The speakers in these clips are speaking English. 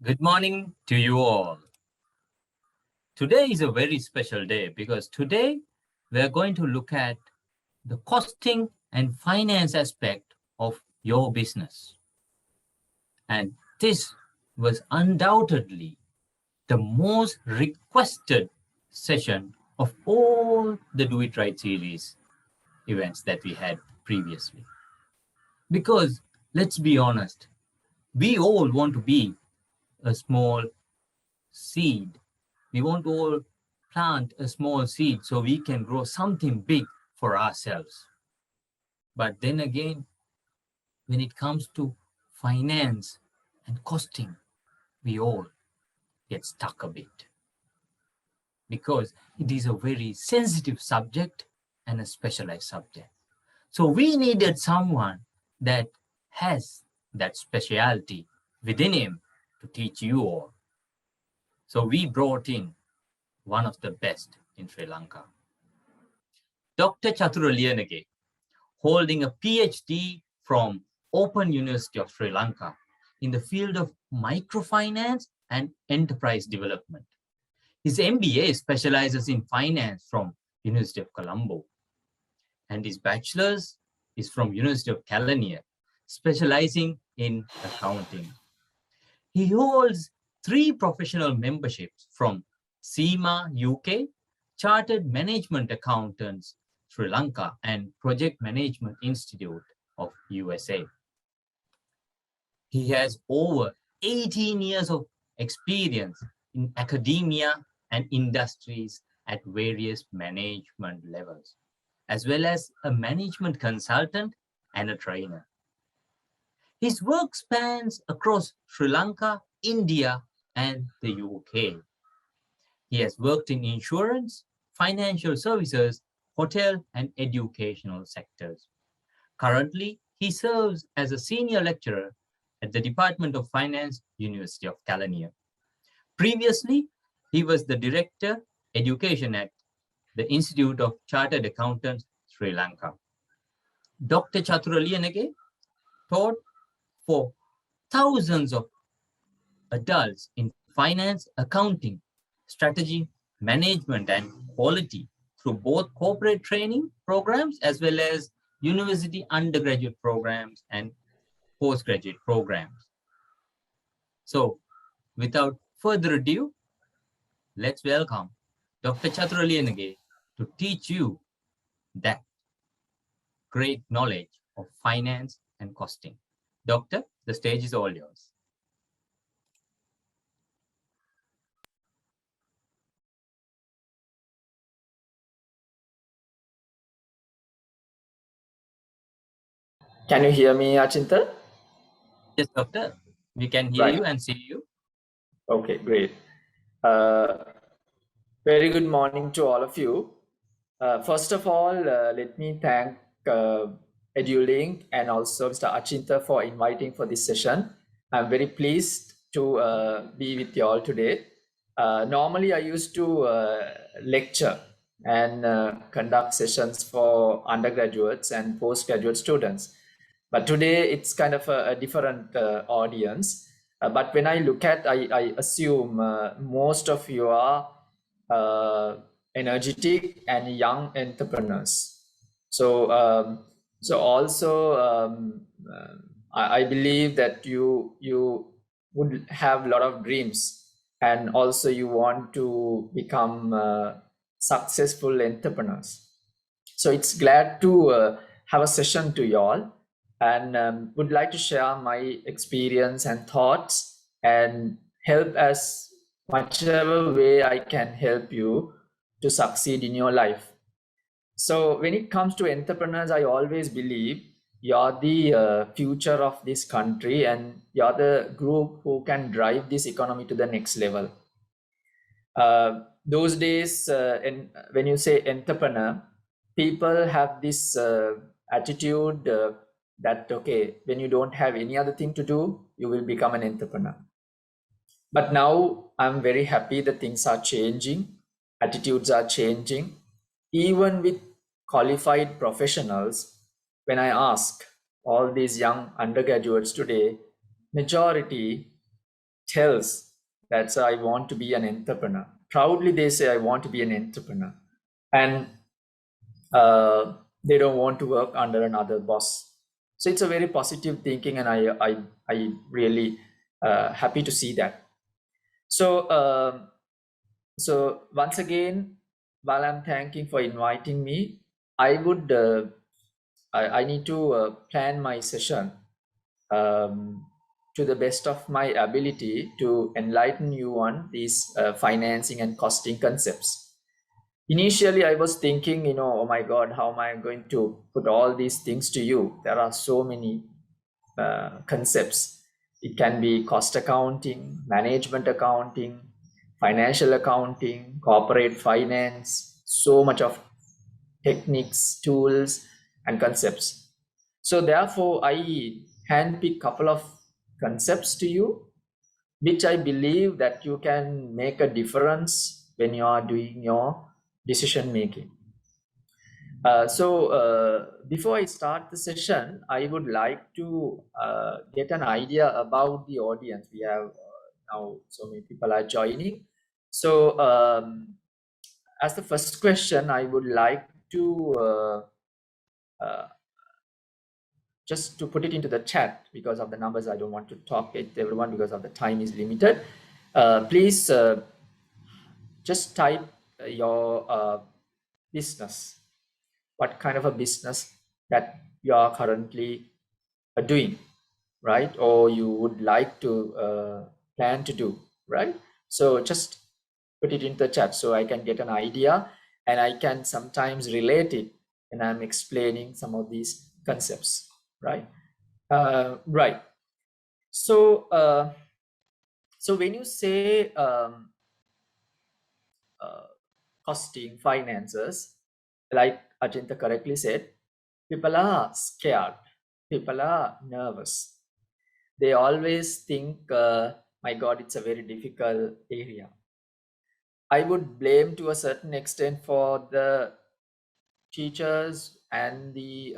Good morning to you all. Today is a very special day because today we are going to look at the costing and finance aspect of your business. And this was undoubtedly the most requested session of all the Do It Right series events that we had previously. Because let's be honest, we all want to be a small seed. We want to all plant a small seed so we can grow something big for ourselves. But then again, when it comes to finance and costing, we all get stuck a bit because it is a very sensitive subject and a specialized subject. So we needed someone that has that specialty within him to teach you all. So we brought in one of the best in Sri Lanka, Dr. Chaturaliyanage, holding a PhD from Open University of Sri Lanka in the field of microfinance and enterprise development. His MBA specializes in finance from University of Colombo, and his bachelor's is from University of Kelaniya, specializing in accounting. He holds 3 professional memberships from SEMA UK, Chartered Management Accountants Sri Lanka, and Project Management Institute of USA. He has over 18 years of experience in academia and industries at various management levels, as well as a management consultant and a trainer. His work spans across Sri Lanka, India, and the UK. He has worked in insurance, financial services, hotel, and educational sectors. Currently, he serves as a senior lecturer at the Department of Finance, University of Kelaniya. Previously, he was the Director, Education at the Institute of Chartered Accountants, Sri Lanka. Dr. Chaturaliyanage taught for thousands of adults in finance, accounting, strategy, management, and quality through both corporate training programs as well as university undergraduate programs and postgraduate programs. So, without further ado, let's welcome Dr. Chaturaliyanage to teach you that great knowledge of finance and costing. Doctor, the stage is all yours. Can you hear me, Achinta? Yes, doctor, we can hear you and see you. Okay, great. Very good morning to all of you. First of all, let me thank Edulink and also Mr. Achinta for inviting for this session. I'm very pleased to be with you all today. Normally, I used to lecture and conduct sessions for undergraduates and postgraduate students. But today, it's kind of a different audience. But when I look at, I assume most of you are energetic and young entrepreneurs. So, I believe that you would have a lot of dreams, and also you want to become successful entrepreneurs. So it's glad to have a session to y'all, and would like to share my experience and thoughts and help as whichever way I can help you to succeed in your life. So when it comes to entrepreneurs, I always believe you're the future of this country, and you're the group who can drive this economy to the next level. Those days, when you say entrepreneur, people have this attitude that, okay, when you don't have any other thing to do, you will become an entrepreneur. But now I'm very happy that things are changing, attitudes are changing. Even with qualified professionals, when I ask all these young undergraduates today, majority tells that I want to be an entrepreneur. Proudly, they say, I want to be an entrepreneur. And they don't want to work under another boss. So it's a very positive thinking, and I really happy to see that. So so once again, while I'm thanking for inviting me, I would I need to plan my session to the best of my ability to enlighten you on these financing and costing concepts. Initially, I was thinking, oh my God, how am I going to put all these things to you? There are so many concepts. It can be cost accounting, management accounting, financial accounting, corporate finance, so much of techniques, tools, and concepts. So therefore, I handpick a couple of concepts to you, which I believe that you can make a difference when you are doing your decision making. So before I start the session, I would like to get an idea about the audience. We have now so many people are joining. So as the first question, I would like to just to put it into the chat. Because of the numbers, I don't want to talk it everyone because of the time is limited. Please just type your business, what kind of a business that you are currently doing, right? Or you would like to plan to do, right? So just put it into the chat so I can get an idea, and I can sometimes relate it when I'm explaining some of these concepts, right? Right. So so when you say costing, finances, like Ajinta correctly said, people are scared, people are nervous. They always think, my God, it's a very difficult area. I would blame to a certain extent for the teachers and the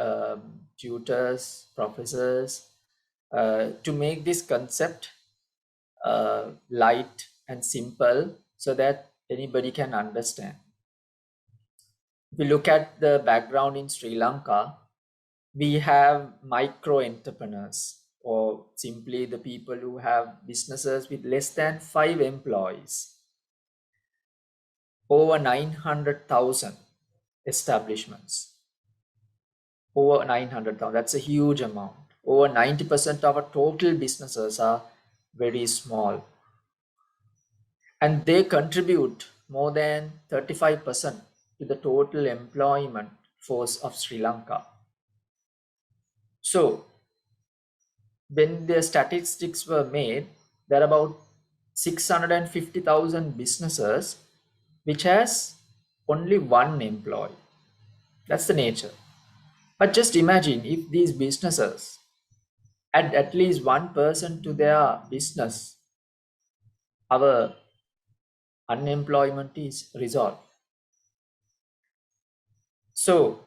tutors, professors, to make this concept light and simple so that anybody can understand. If you look at the background in Sri Lanka, we have micro entrepreneurs, or simply the people who have businesses with less than 5 employees. Over 900,000 establishments. Over 900,000, that's a huge amount. Over 90% of our total businesses are very small. And they contribute more than 35% to the total employment force of Sri Lanka. So when the statistics were made, there are about 650,000 businesses which has only one employee. That's the nature. But just imagine if these businesses add at least one person to their business, our unemployment is resolved. So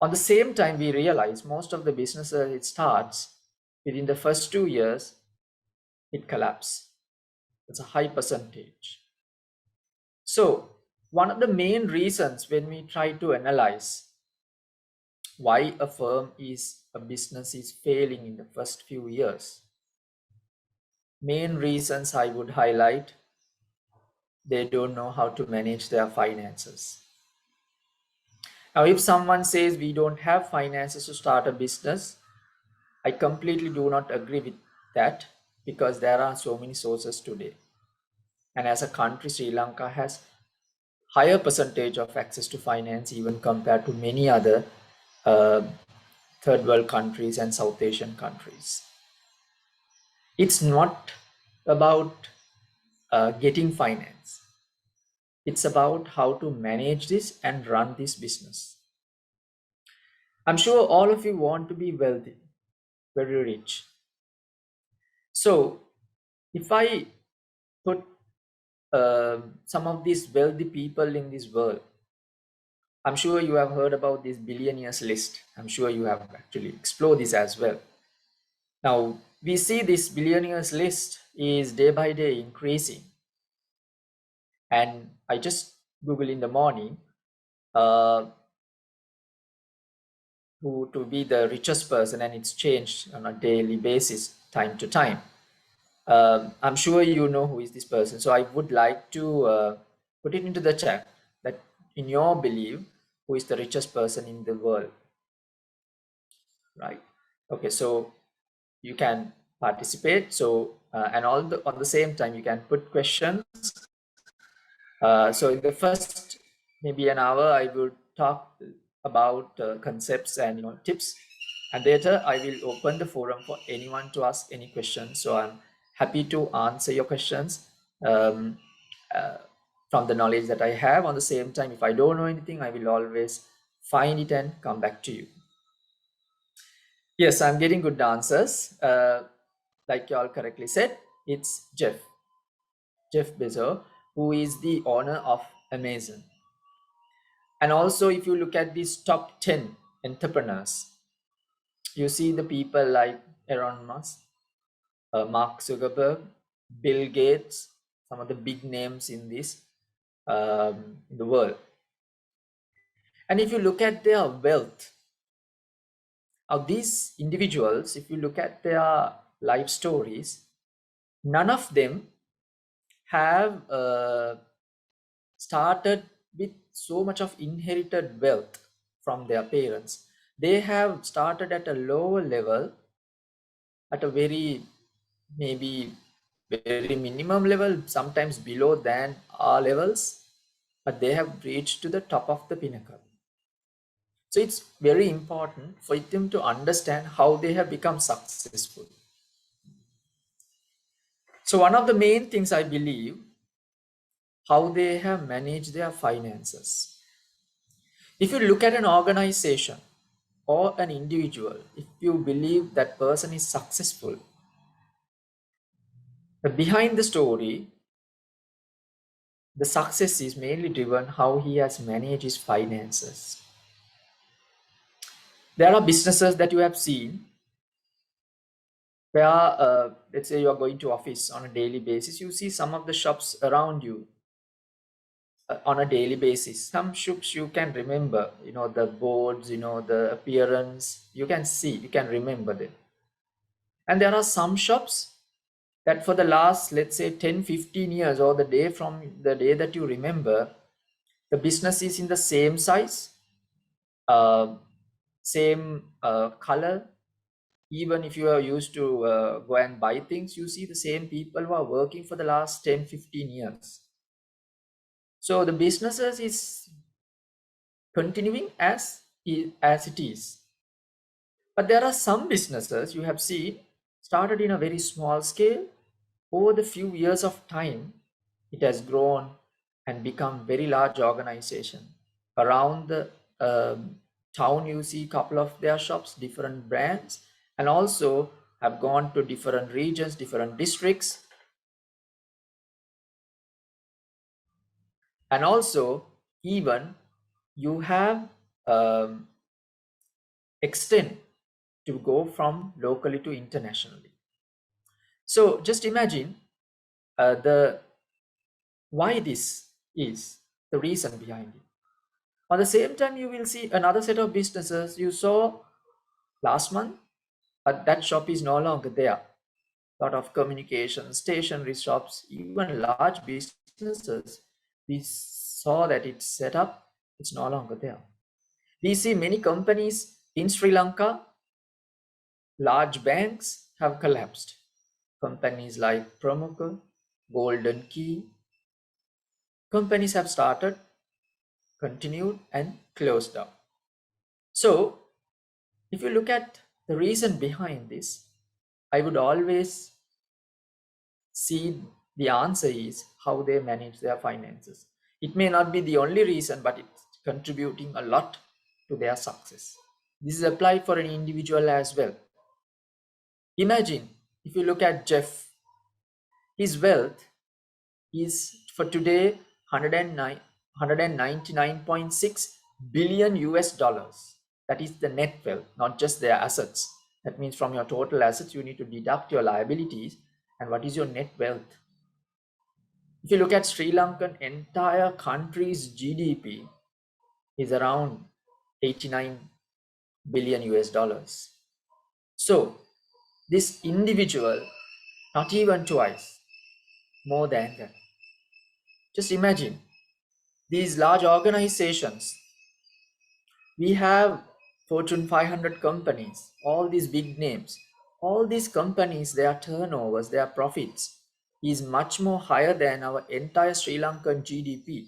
on the same time, we realize most of the businesses it starts within the first 2 years, it collapses. It's a high percentage. So one of the main reasons when we try to analyze why a business is failing in the first few years, main reasons I would highlight, they don't know how to manage their finances. Now, if someone says we don't have finances to start a business, I completely do not agree with that, because there are so many sources today. And as a country, Sri Lanka has higher percentage of access to finance even compared to many other third world countries and South Asian countries. It's not about getting finance. It's about how to manage this and run this business. I'm sure all of you want to be wealthy, very rich. So if I put some of these wealthy people in this world, I'm sure you have heard about this billionaires list. I'm sure you have actually explored this as well. Now, we see this billionaires list is day by day increasing. And I just Google in the morning uh, who to be the richest person, and it's changed on a daily basis, time to time. I'm sure you know who is this person. So I would like to put it into the chat that in your belief, who is the richest person in the world, right? Okay, so you can participate. So and on the same time, you can put questions. So in the first maybe an hour, I will talk about concepts and tips, and later I will open the forum for anyone to ask any questions. So I'm happy to answer your questions um, uh, from the knowledge that I have. On the same time, if I don't know anything, I will always find it and come back to you. Yes, I'm getting good answers. Like you all correctly said, it's Jeff Bezos, who is the owner of Amazon. And also, if you look at these top 10 entrepreneurs, you see the people like Elon Musk, Mark Zuckerberg, Bill Gates, some of the big names in this in the world. And if you look at their wealth of these individuals, if you look at their life stories, none of them have started with so much of inherited wealth from their parents. They have started at a lower level, at a very maybe very minimum level, sometimes below than our levels, but they have reached to the top of the pinnacle. So it's very important for them to understand how they have become successful. So one of the main things I believe, how they have managed their finances. If you look at an organization or an individual, if you believe that person is successful, but behind the story, the success is mainly driven how he has managed his finances. There are businesses that you have seen where, let's say you are going to office on a daily basis, you see some of the shops around you on a daily basis. Some shops you can remember, the boards, the appearance, you can see, you can remember them. And there are some shops that for the last, let's say 10-15 years, or the day from the day that you remember, the business is in the same size, uh, same color. Even if you are used to go and buy things, you see the same people who are working for the last 10-15 years. So the businesses is continuing as it is. But there are some businesses you have seen started in a very small scale. Over the few years of time, it has grown and become very large organization. Around the town, you see a couple of their shops, different brands, and also have gone to different regions, different districts. And also, even you have extend to go from locally to internationally. So just imagine the why this is the reason behind it. At the same time, you will see another set of businesses you saw last month, but that shop is no longer there. Lot of communication, stationery shops, even large businesses, we saw that it's set up, it's no longer there. We see many companies in Sri Lanka, large banks have collapsed. Companies like Promoco, Golden Key, companies have started, continued, and closed down. So, if you look at the reason behind this, I would always see the answer is how they manage their finances. It may not be the only reason, but it's contributing a lot to their success. This is applied for an individual as well. Imagine if you look at Jeff, his wealth is for today 199.6 billion US dollars. That is the net wealth, not just their assets. That means from your total assets, you need to deduct your liabilities and what is your net wealth. If you look at Sri Lankan entire country's GDP is around 89 billion US dollars. So this individual, not even twice, more than that. Just imagine these large organizations. We have Fortune 500 companies, all these big names. All these companies, their turnovers, their profits is much more higher than our entire Sri Lankan GDP.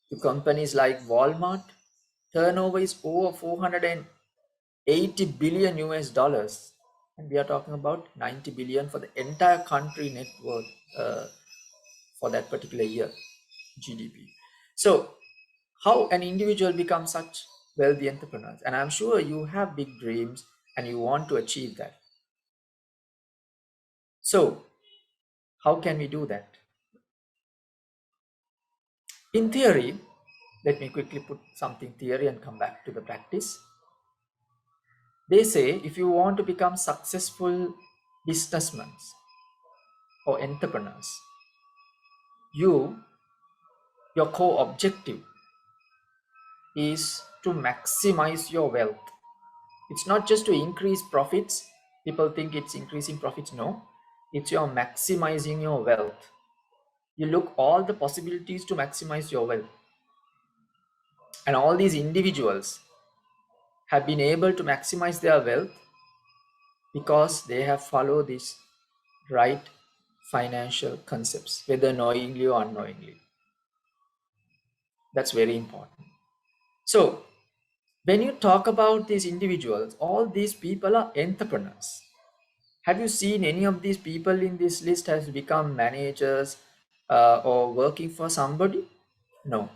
To companies like Walmart, turnover is over 480 billion US dollars. And we are talking about 90 billion for the entire country net worth for that particular year, GDP. So how an individual becomes such wealthy entrepreneurs? And I'm sure you have big dreams and you want to achieve that. So how can we do that? In theory, let me quickly put something theory and come back to the practice. They say if you want to become successful businessmen or entrepreneurs, your core objective is to maximize your wealth. It's not just to increase profits. People think it's increasing profits. No, it's your maximizing your wealth. You look all the possibilities to maximize your wealth. And all these individuals have been able to maximize their wealth because they have followed these right financial concepts, whether knowingly or unknowingly. That's very important. So when you talk about these individuals, all these people are entrepreneurs. Have you seen any of these people in this list has become managers or working for somebody? No.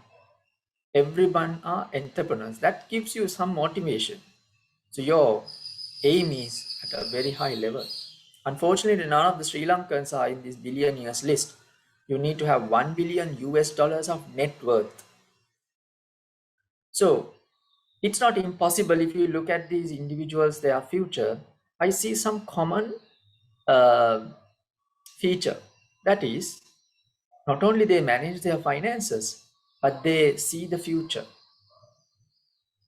Everyone are entrepreneurs. That gives you some motivation. So your aim is at a very high level. Unfortunately, none of the Sri Lankans are in this billionaires list. You need to have 1 billion US dollars of net worth. So it's not impossible. If you look at these individuals, their future, I see some common feature. That is, not only they manage their finances, but they see the future.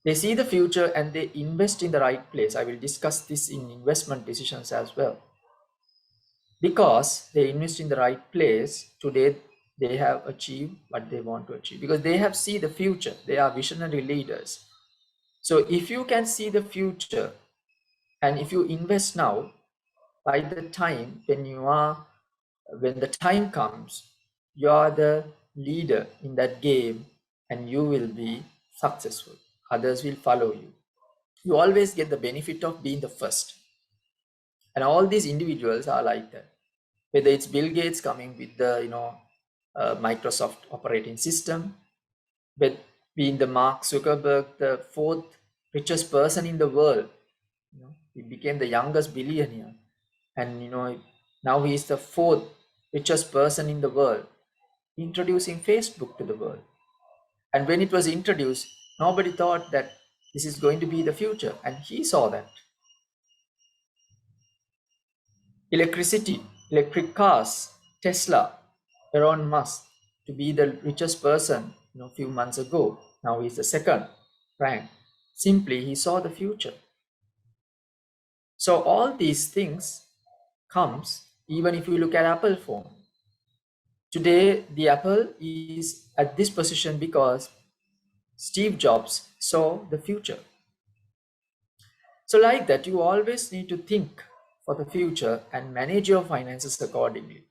They see the future and they invest in the right place. I will discuss this in investment decisions as well. Because they invest in the right place, today they have achieved what they want to achieve. Because they have seen the future. They are visionary leaders. So if you can see the future and if you invest now, by the time when the time comes, you are the leader in that game and you will be successful. Others will follow you. You always get the benefit of being the first. And all these individuals are like that. Whether it's Bill Gates coming with the Microsoft operating system, but being the Mark Zuckerberg, the fourth richest person in the world. He became the youngest billionaire, and now he is the fourth richest person in the world, introducing Facebook to the world. And when it was introduced, nobody thought that this is going to be the future, and he saw that. Electricity, electric cars, Tesla, Elon Musk to be the richest person a few months ago. Now he's the second rank. Simply, he saw the future. So all these things comes even if you look at Apple phone. Today, the Apple is at this position because Steve Jobs saw the future. So like that, you always need to think for the future and manage your finances accordingly.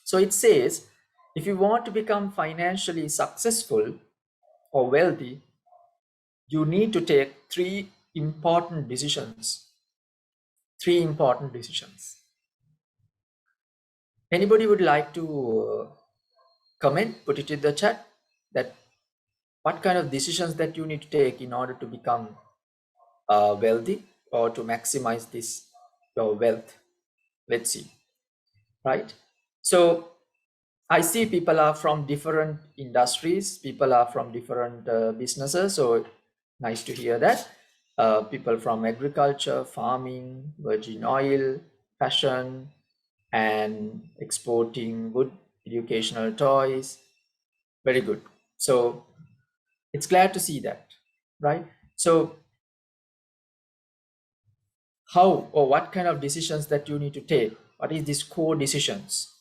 So it says, if you want to become financially successful or wealthy, you need to take three important decisions. Three important decisions. Anybody would like to comment, put it in the chat, that what kind of decisions that you need to take in order to become wealthy or to maximize your wealth. Let's see, right? So I see people are from different industries, people are from different businesses, so nice to hear that. people from agriculture, farming, virgin oil, fashion, and exporting wood, educational toys. Very good. So it's glad to see that, right? So how or what kind of decisions that you need to take? What is these core decisions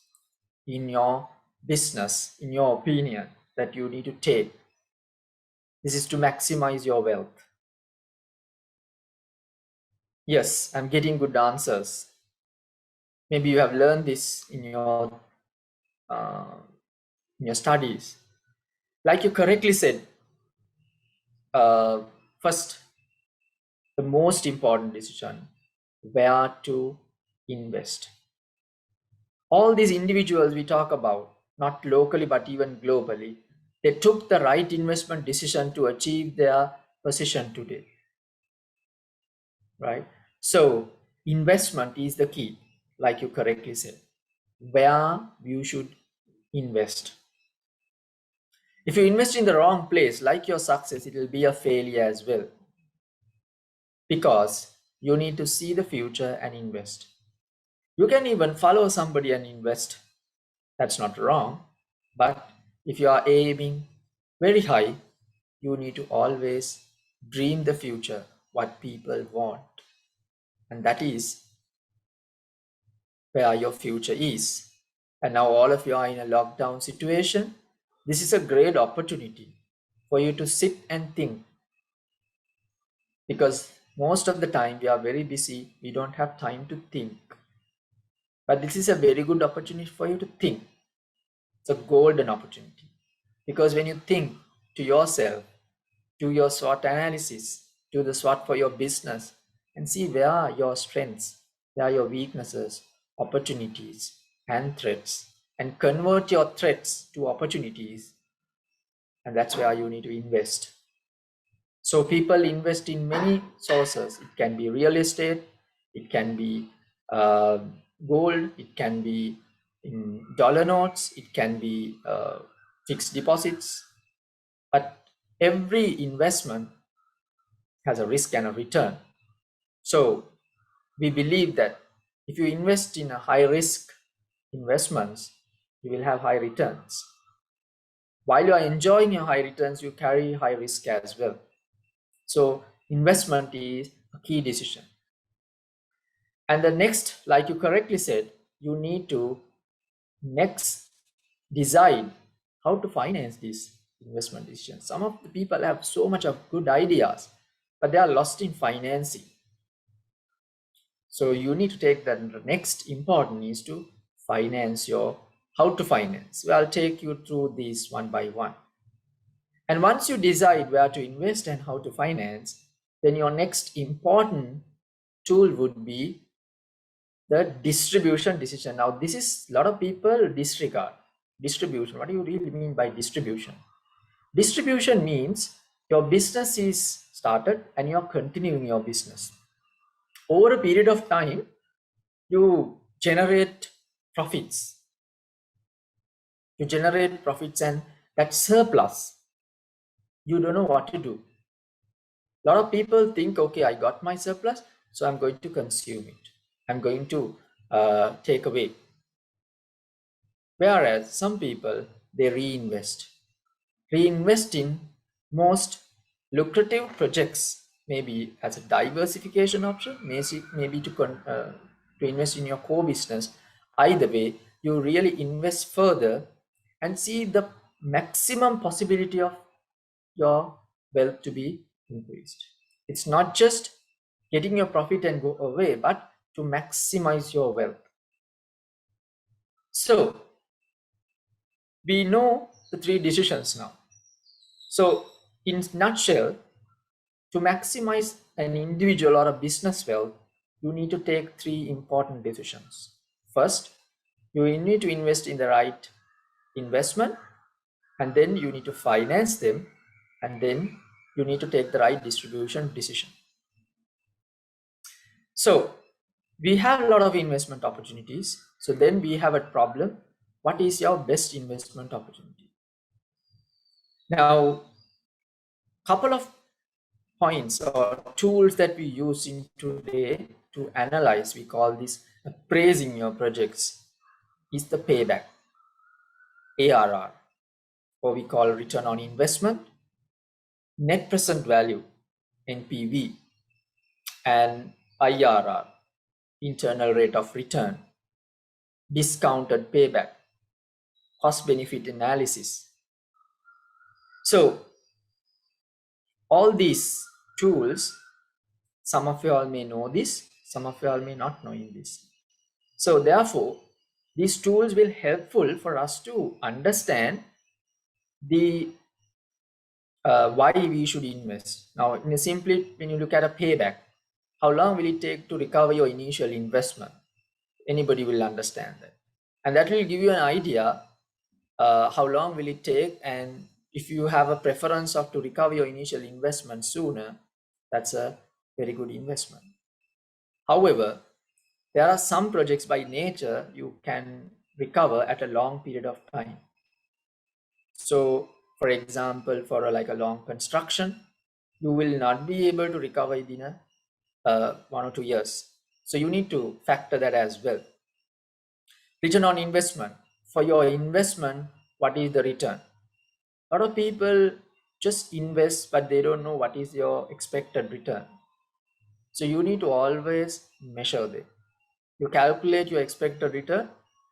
in your business, in your opinion, that you need to take? This is to maximize your wealth. Yes, I'm getting good answers. Maybe you have learned this uh, in your studies. Like you correctly said, first, the most important decision, where to invest. All these individuals we talk about, not locally but even globally, they took the right investment decision to achieve their position today, right? So investment is the key, like you correctly said, where you should invest. If you invest in the wrong place, like your success, it will be a failure as well, because you need to see the future and invest. You can even follow somebody and invest. That's not wrong. But if you are aiming very high, you need to always dream the future, what people want. And that is where your future is. And now all of you are in a lockdown situation. This is a great opportunity for you to sit and think, because most of the time we are very busy. We don't have time to think. But this is a very good opportunity for you to think. It's a golden opportunity, because when you think to yourself, do your SWOT analysis, do the SWOT for your business, and see where are your strengths, where are your weaknesses, opportunities, and threats, and convert your threats to opportunities. And that's where you need to invest. So people invest in many sources. It can be real estate, it can be uh, gold, it can be in dollar notes, it can be fixed deposits. But every investment has a risk and a return. So we believe that if you invest in a high risk investments, you will have high returns. While you are enjoying your high returns, you carry high risk as well. So investment is a key decision. And the next, like you correctly said, you need to next decide how to finance these investment decisions. Some of the people have so much of good ideas, but they are lost in financing. So you need to take that. The next important is to finance your, how to finance. So I'll take you through these one by one. And once you decide where to invest and how to finance, then your next important tool would be the distribution decision. Now, this is a lot of people disregard distribution. What do you really mean by distribution? Distribution means your business is started and you're continuing your business. Over a period of time, you generate profits. You generate profits, and that surplus, you don't know what to do. A lot of people think, okay, I got my surplus, so I'm going to consume it. I'm going to take away. Whereas some people, they reinvest. Reinvest in most lucrative projects, maybe as a diversification option, maybe to invest in your core business. Either way, you really invest further and see the maximum possibility of your wealth to be increased. It's not just getting your profit and go away, but to maximize your wealth. So we know the three decisions now. So in nutshell, to maximize an individual or a business wealth, you need to take three important decisions. First, you need to invest in the right investment, and then you need to finance them, and then you need to take the right distribution decision. So we have a lot of investment opportunities. So then we have a problem. What is your best investment opportunity? Now, couple of points or tools that we use in today to analyze, we call this appraising your projects, is the payback, ARR, or we call return on investment, net present value, NPV, and IRR, internal rate of return, discounted payback, cost benefit analysis. So all these tools, some of you all may know this, some of you all may not know in this. So therefore, these tools will helpful for us to understand the why we should invest. Now, in a simply, when you look at a payback, how long will it take to recover your initial investment? Anybody will understand that. And that will give you an idea how long will it take, and if you have a preference of to recover your initial investment sooner, that's a very good investment. However, there are some projects by nature you can recover at a long period of time. So for example, for like a long construction, you will not be able to recover within 1 or 2 years. So you need to factor that as well. Return on investment. For your investment, what is the return? A lot of people just invest, but they don't know what is your expected return. So you need to always measure that. You calculate your expected return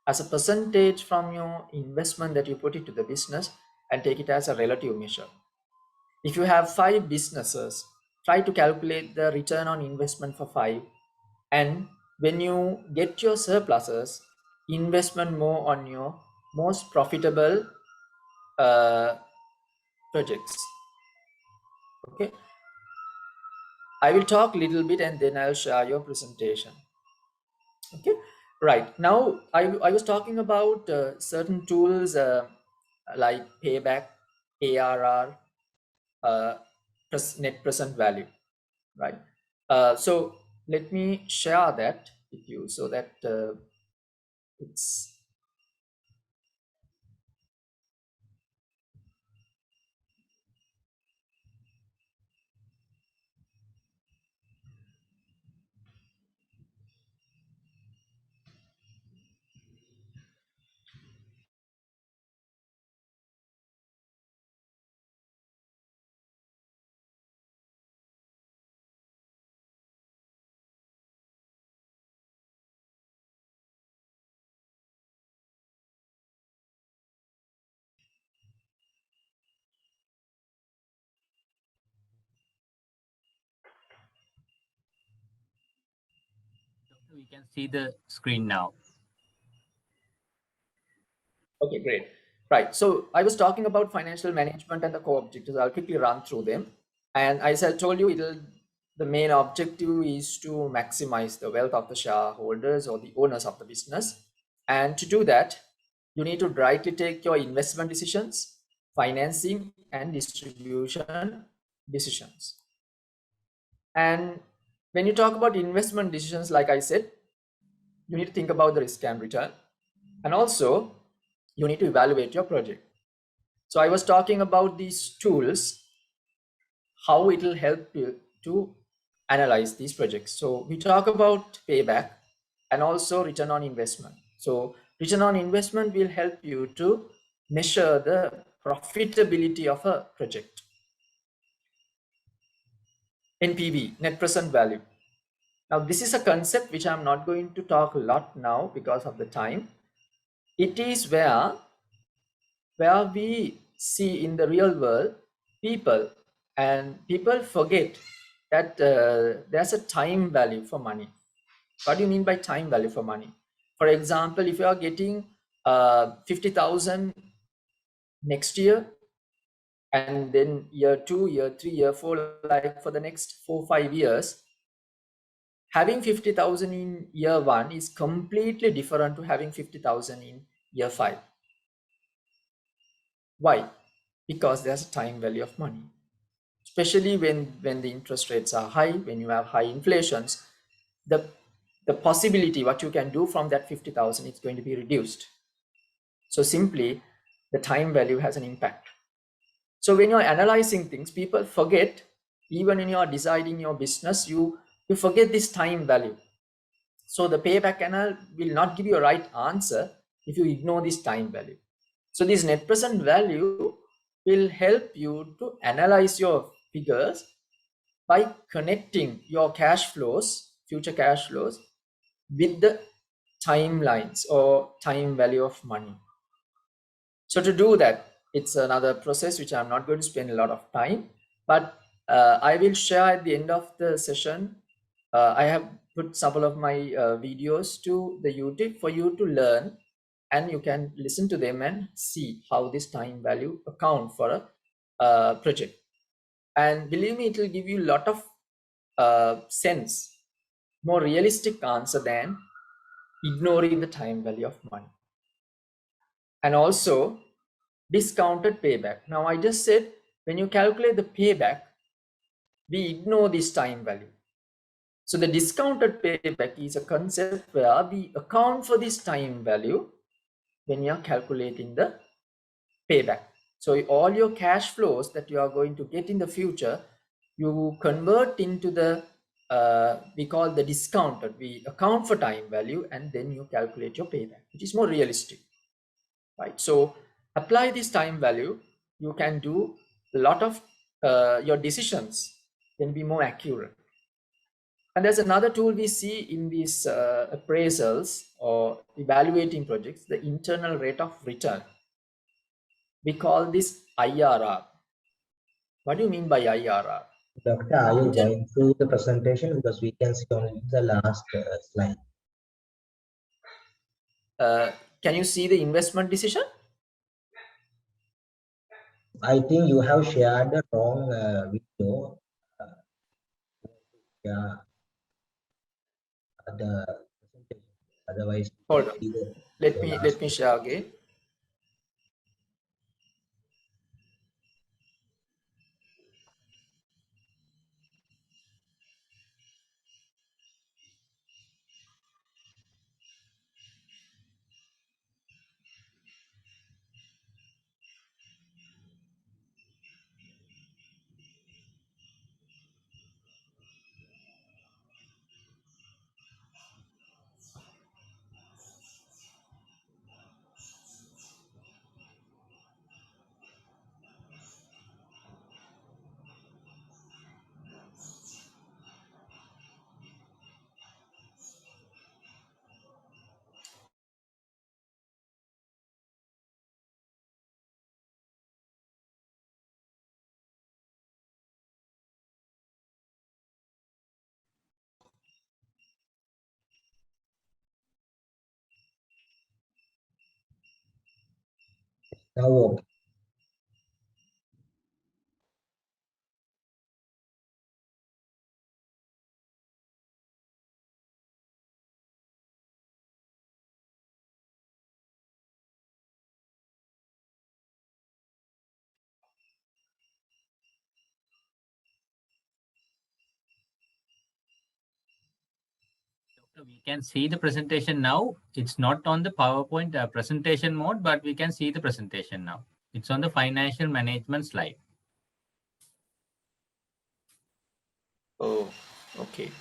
as a percentage from your investment that you put into the business and take it as a relative measure. If you have 5 businesses, try to calculate the return on investment for 5, and when you get your surpluses, investment more on your most profitable projects. Okay, I will talk a little bit and then I'll share your presentation. Okay, right now I was talking about certain tools like payback, ARR, net present value, right? So let me share that with you so that it's We can see the screen now. okay, great. Right, so I was talking about financial management and the core objectives. I'll quickly run through them. And as I told you, the main objective is to maximize the wealth of the shareholders or the owners of the business. And to do that, you need to rightly take your investment decisions, financing and distribution decisions. And when you talk about investment decisions, like I said, you need to think about the risk and return. And also, you need to evaluate your project. So I was talking about these tools, how it will help you to analyze these projects. So we talk about payback and also return on investment. So return on investment will help you to measure the profitability of a project. NPV, net present value. Now this is a concept which I'm not going to talk a lot now because of the time. It is where we see in the real world people forget that there's a time value for money. What do you mean by time value for money? For example, if you are getting 50,000 next year, and then year 2, year 3, year 4, like for the next 4-5 years, having 50,000 in year 1 is completely different to having 50,000 in year 5. Why? Because there's a time value of money, especially when the interest rates are high, when you have high inflations, the possibility what you can do from that 50,000 is going to be reduced. So simply the time value has an impact. So when you're analyzing things, people forget Even when you are deciding your business, you forget this time value. So the payback canal will not give you a right answer if you ignore this time value. So this net present value will help you to analyze your figures by connecting your cash flows, future cash flows, with the timelines or time value of money. So to do that, it's another process which I'm not going to spend a lot of time, but I will share at the end of the session. I have put several of my videos to the YouTube for you to learn, and you can listen to them and see how this time value account for a project. And believe me, it will give you a lot of sense, more realistic answer than ignoring the time value of money. And also discounted payback. Now I just said when you calculate the payback, we ignore this time value. So the discounted payback is a concept where we account for this time value when you are calculating the payback. So all your cash flows that you are going to get in the future, you convert into the we call the discounted. We account for time value and then you calculate your payback, which is more realistic, right? So apply this time value, you can do a lot of your decisions can be more accurate. And there's another tool we see in these appraisals or evaluating projects, the internal rate of return. We call this IRR. What do you mean by IRR? Doctor, are you going through the presentation? Because we can see only the last slide. Can you see the investment decision? I think you have shared the wrong video. Yeah, the presentation. Otherwise, we Hold can on. see the Let me share again. now. Okay. We can see the presentation now. It's not on the PowerPoint presentation mode, but we can see the presentation now. It's on the financial management slide. Oh, okay.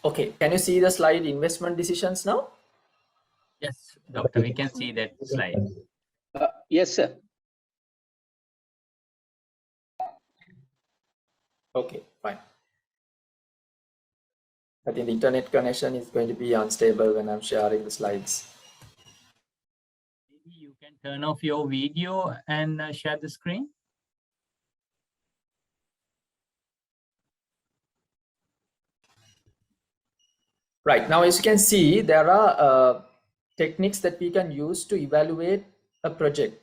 Okay, can you see the slide investment decisions now? Yes, doctor, we can see that slide. Yes, sir. Okay, fine. I think the internet connection is going to be unstable when I'm sharing the slides. Maybe you can turn off your video and share the screen. Right, now as you can see, there are techniques that we can use to evaluate a project.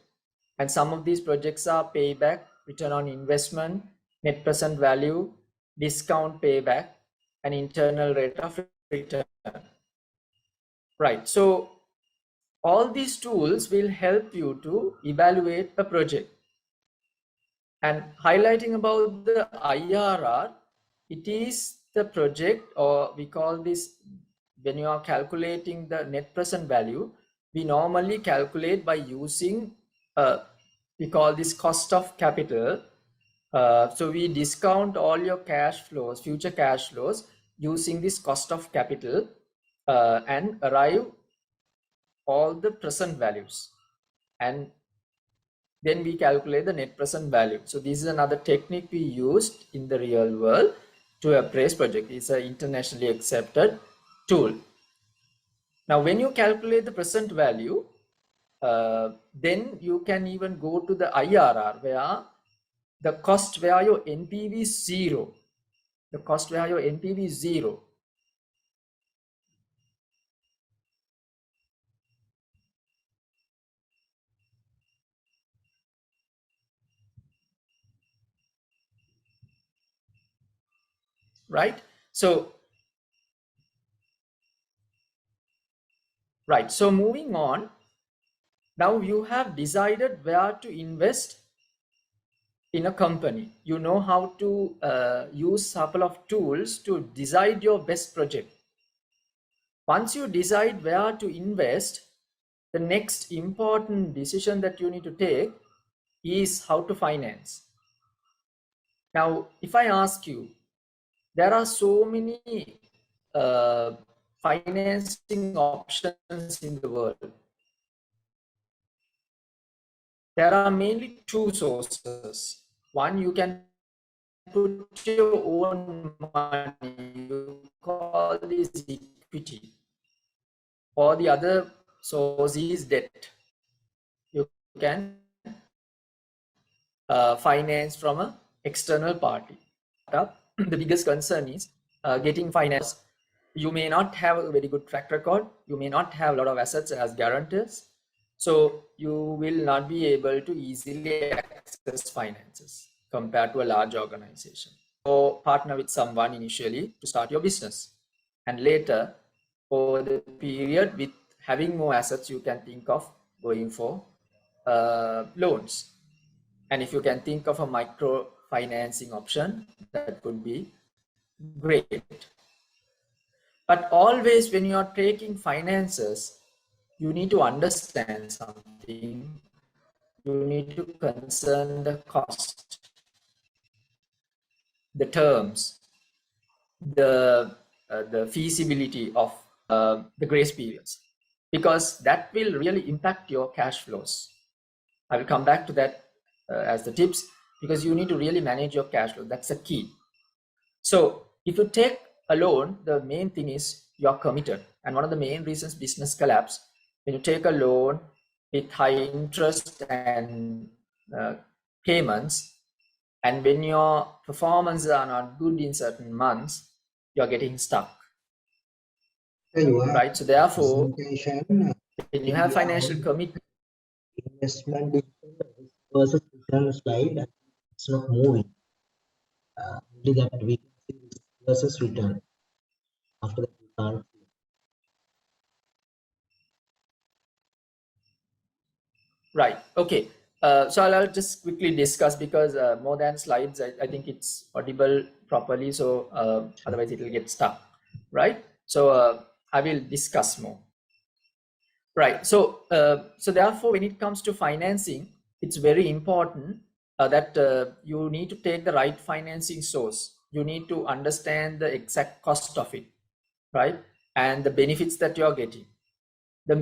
And some of these projects are payback, return on investment, net present value, discount payback, and internal rate of return. Right, so all these tools will help you to evaluate a project. And highlighting about the IRR, it is the project, or we call this, when you are calculating the net present value, we normally calculate by using, we call this cost of capital. So we discount all your cash flows, future cash flows, using this cost of capital and arrive all the present values. And then we calculate the net present value. So this is another technique we used in the real world to appraise project. It's an internationally accepted tool. Now, when you calculate the present value, then you can even go to the IRR, where the cost where your NPV is zero. The cost where your NPV is zero. Right? So, right. So moving on, now you have decided where to invest in a company. You know how to use a couple of tools to decide your best project. Once you decide where to invest, the next important decision that you need to take is how to finance. Now, if I ask you, there are so many financing options in the world. There are mainly two sources. One, you can put your own money, you call this equity, or the other source is debt. You can finance from an external party. The biggest concern is getting finance. You may not have a very good track record, you may not have a lot of assets as guarantors, so you will not be able to easily access finances compared to a large organization. Or partner with someone initially to start your business, and later over the period with having more assets, you can think of going for loans. And if you can think of a micro financing option, that could be great. But always when you are taking finances, you need to understand something. You need to concern the cost, the terms, the feasibility of the grace periods, because that will really impact your cash flows. I will come back to that as the tips, because you need to really manage your cash flow. That's the key. So if you take a loan, the main thing is you're committed. And one of the main reasons business collapse, when you take a loan with high interest and payments, and when your performances are not good in certain months, you're getting stuck. Right? So therefore, when you have financial commitment, investment versus return slide, it's not moving. Only that we can see risk versus return. After that, we can't see. right? Okay. So I'll just quickly discuss, because more than slides, I think it's audible properly. So otherwise it will get stuck, right? So I will discuss more. Right. So so therefore, when it comes to financing, it's very important that you need to take the right financing source. You need to understand the exact cost of it. right? And the benefits that you're getting. The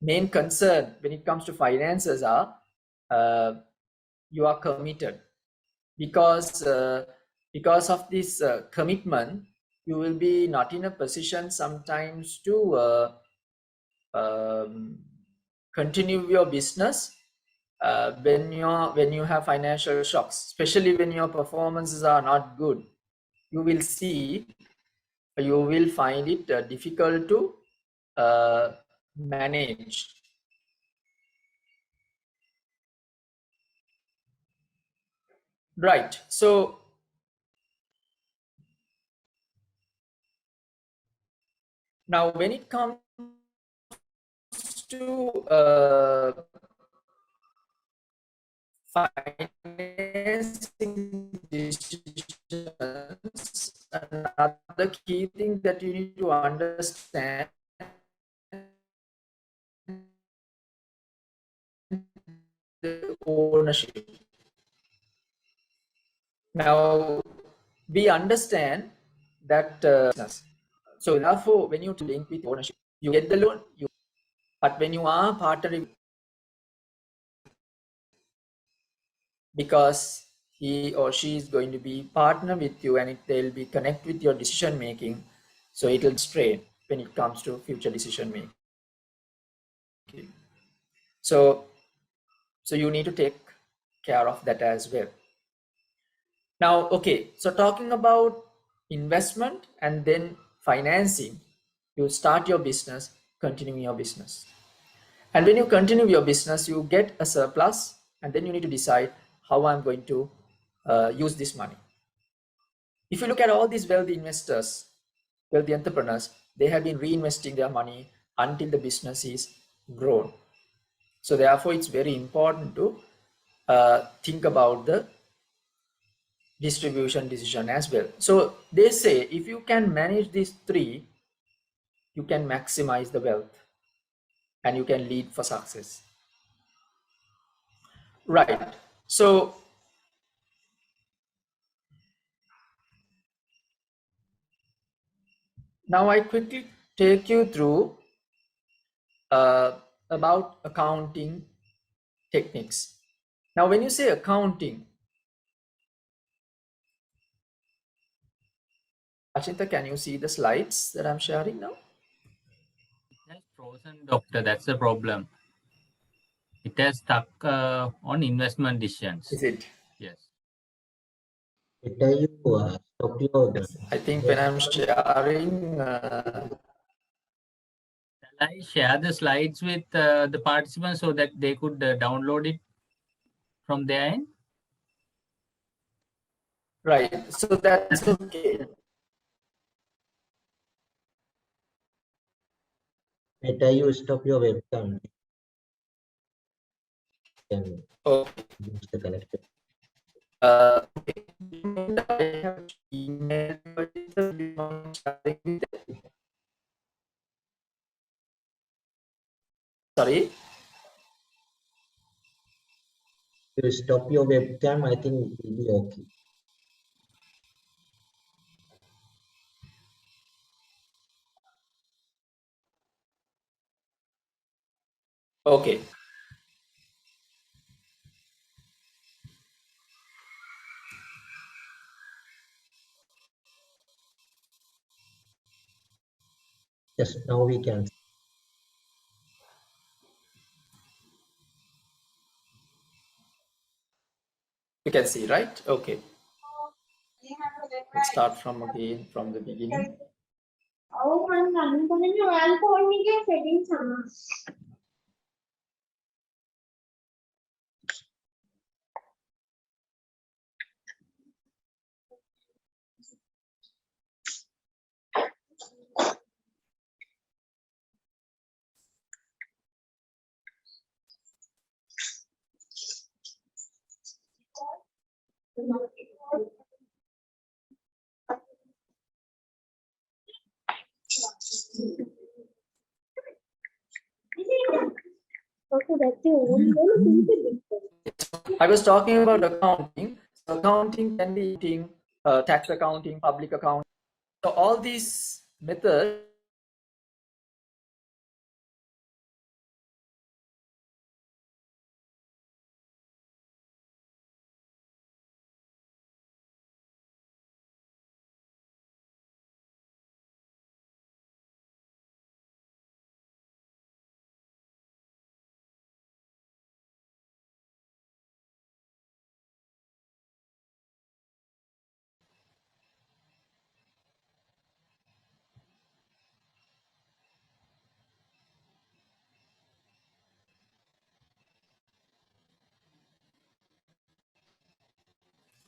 main concern when it comes to finances are you are committed, because of this commitment, you will be not in a position sometimes to continue your business when you have financial shocks, especially when your performances are not good. You will find it difficult to manage. Right. So now when it comes to financing decisions, another key thing that you need to understand the ownership. Now we understand that so therefore when you link with ownership, you get the loan, but when you are partnering, because he or she is going to be partner with you, and they'll be connect with your decision making, so it'll strain when it comes to future decision making. So you need to take care of that as well. Now, okay, so talking about investment and then financing, you start your business, continuing your business. And when you continue your business, you get a surplus, and then you need to decide how I'm going to use this money. If you look at all these wealthy investors, wealthy entrepreneurs, they have been reinvesting their money until the business is grown. So therefore, it's very important to think about the distribution decision as well. So they say if you can manage these three, you can maximize the wealth and you can lead for success. Right. So now I quickly take you through about accounting techniques. Now, when you say accounting, Achinta, can you see the slides that I'm sharing now? It has frozen, doctor. That's the problem. It has stuck on investment decisions. Is it? Yes. Better you stop your I think when I'm sharing, Shall I share the slides with the participants so that they could download it from their end? right, so that's okay. better you stop your webcam. Can Okay. use the connector. Okay. I have email, but it's a bit more sharing with them. Sorry. If you stop your webcam, I think it will be okay. Okay. Yes, now we can. You can see, right? Okay. Let's start from again from the beginning. I was talking about accounting. So accounting can be tax accounting, public accounting. So all these method,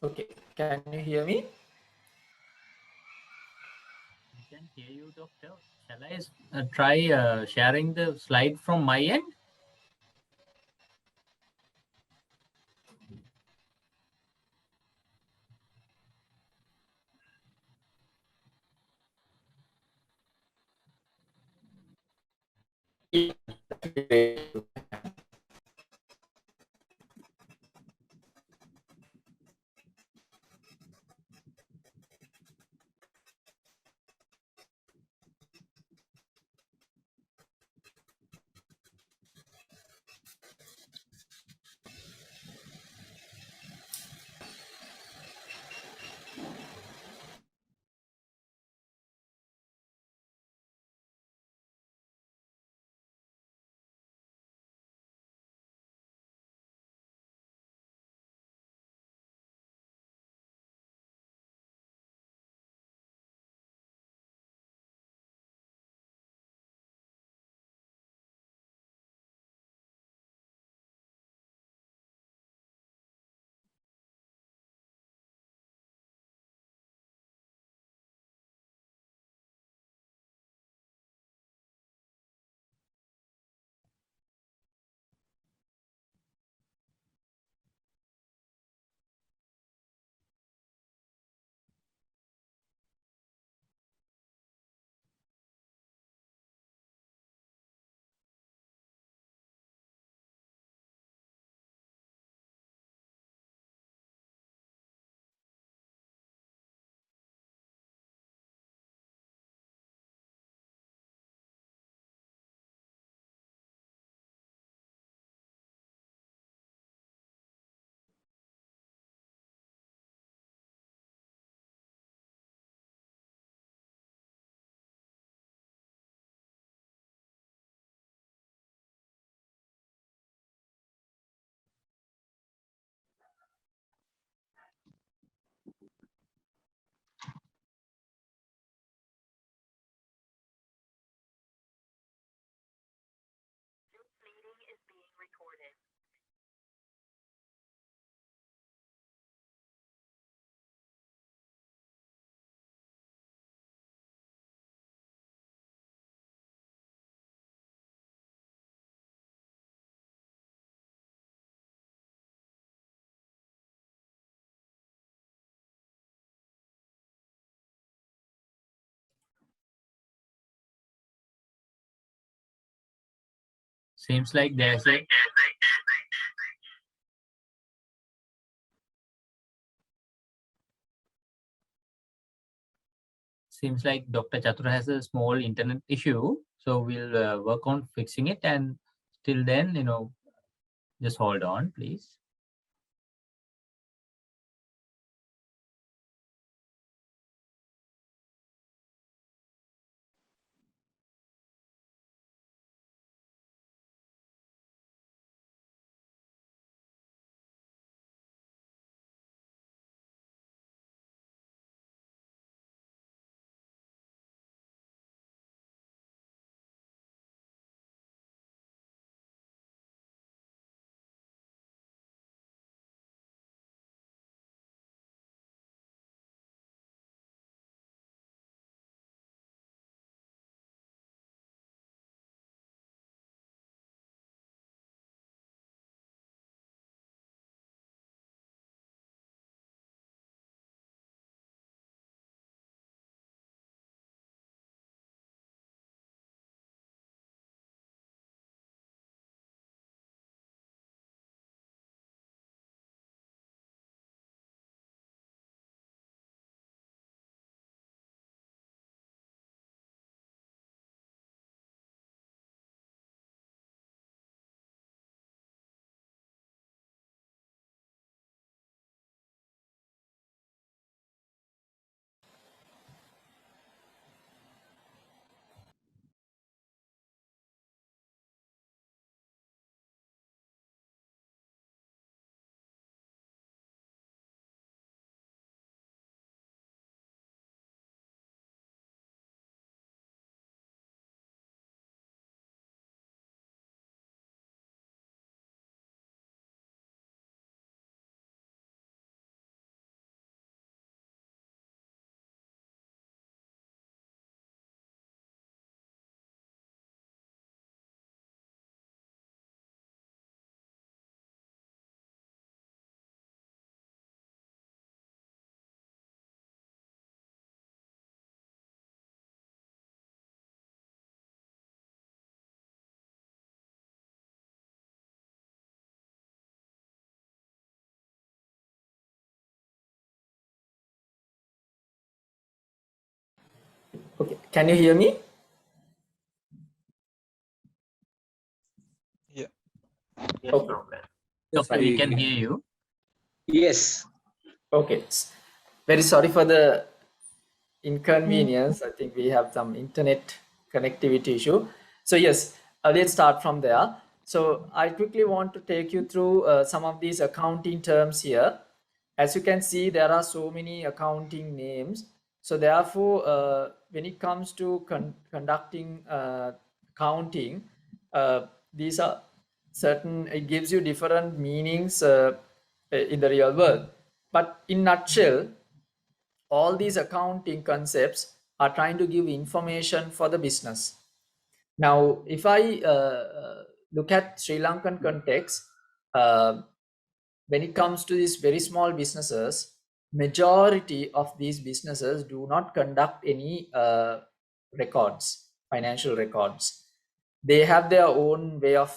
okay, can you hear me? I can hear you, doctor. Shall I try sharing the slide from my end? Yeah. Seems like there's a seems like Dr. Chatur has a small internet issue, so we'll work on fixing it. And till then, just hold on, please. Okay, can you hear me? Yeah. Yes, Okay. Robert. Yes, So we can hear you. Yes. Okay. Very sorry for the inconvenience. I think we have some internet connectivity issue. So yes, let's start from there. So I quickly want to take you through some of these accounting terms here. As you can see, there are so many accounting names. So therefore, when it comes to conducting accounting, these are certain, it gives you different meanings in the real world. But in nutshell, all these accounting concepts are trying to give information for the business. Now, if I look at Sri Lankan context, uh, when it comes to these very small businesses, majority of these businesses do not conduct any records, financial records. They have their own way of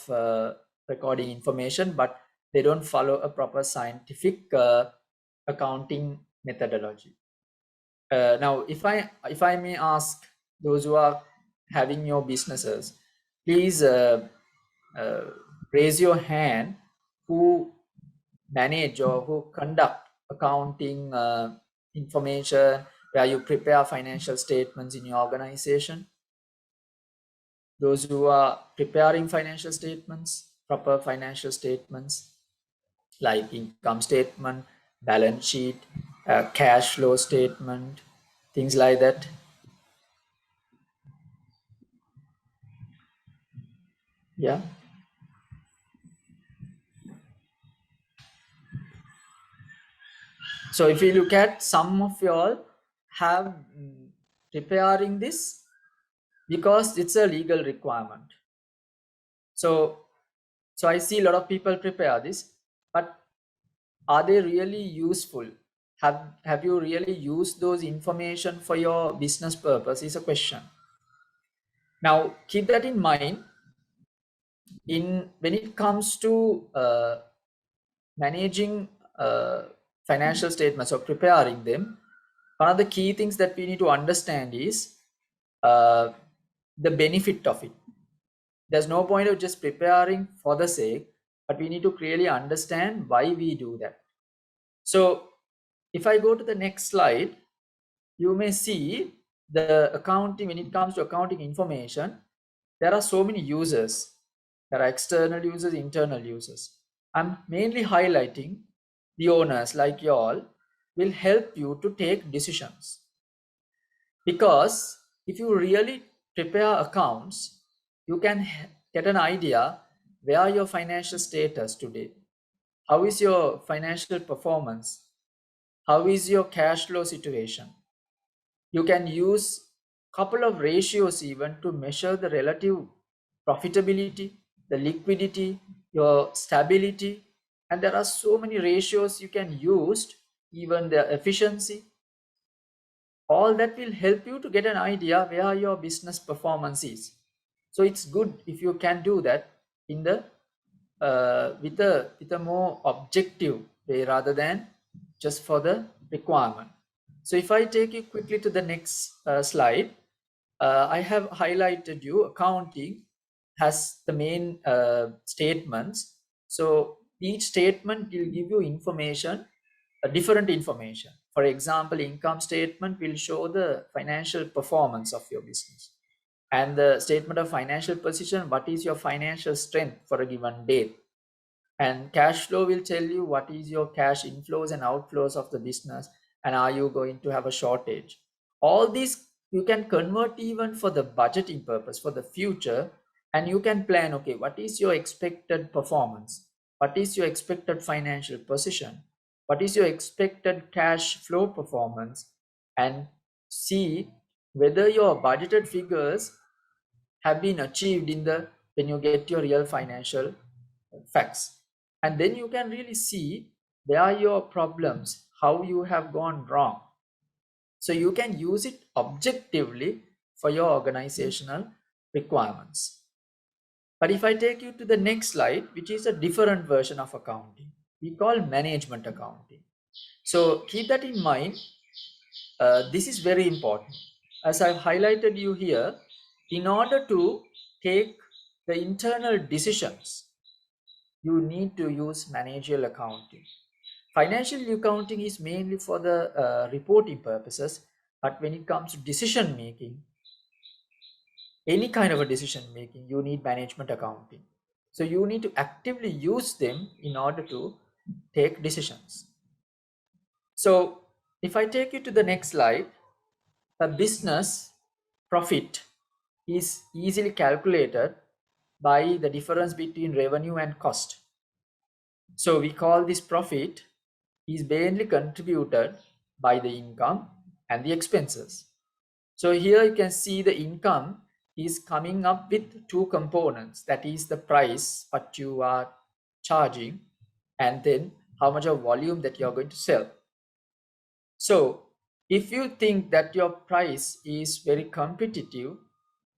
recording information, but they don't follow a proper scientific accounting methodology. Now, if I may ask those who are having your businesses, please uh, raise your hand who manage or who conduct accounting information, where you prepare financial statements in your organization. Those who are preparing financial statements, proper financial statements like income statement, balance sheet, cash flow statement, things like that. Yeah. So if you look at, some of you all have preparing this because it's a legal requirement. So I see a lot of people prepare this, but are they really useful? Have you really used those information for your business purpose is a question. Now keep that in mind when it comes to managing financial statements or preparing them. One of the key things that we need to understand is the benefit of it. There's no point of just preparing for the sake, but we need to clearly understand why we do that. So if I go to the next slide, you may see the accounting. When it comes to accounting information, there are so many users. There are external users, internal users. I'm mainly highlighting the owners like you all will help you to take decisions. Because if you really prepare accounts, you can get an idea where your financial status today. How is your financial performance? How is your cash flow situation? You can use couple of ratios even to measure the relative profitability, the liquidity, your stability, and there are so many ratios you can use, even the efficiency. All that will help you to get an idea where your business performance is. So it's good if you can do that in the with a more objective way rather than just for the requirement. So if I take you quickly to the next slide, I have highlighted you accounting has the main statements. So each statement will give you information, different information. For example, income statement will show the financial performance of your business, and the statement of financial position, what is your financial strength for a given date, and cash flow will tell you what is your cash inflows and outflows of the business, and are you going to have a shortage. All these you can convert even for the budgeting purpose for the future, and you can plan, okay, what is your expected performance, what is your expected financial position, what is your expected cash flow performance, and see whether your budgeted figures have been achieved in the when you get your real financial facts. And then you can really see where are your problems, how you have gone wrong. So you can use it objectively for your organizational requirements. But if I take you to the next slide, which is a different version of accounting, we call management accounting. So keep that in mind. This is very important. as I've highlighted you here, in order to take the internal decisions, you need to use managerial accounting. Financial accounting is mainly for the reporting purposes, but when it comes to decision making, any kind of a decision making, you need management accounting. So you need to actively use them in order to take decisions. So if I take you to the next slide, a business profit is easily calculated by the difference between revenue and cost. So we call this profit is mainly contributed by the income and the expenses. So here you can see the income is coming up with two components, that is the price what you are charging and then how much of volume that you are going to sell. So if you think that your price is very competitive,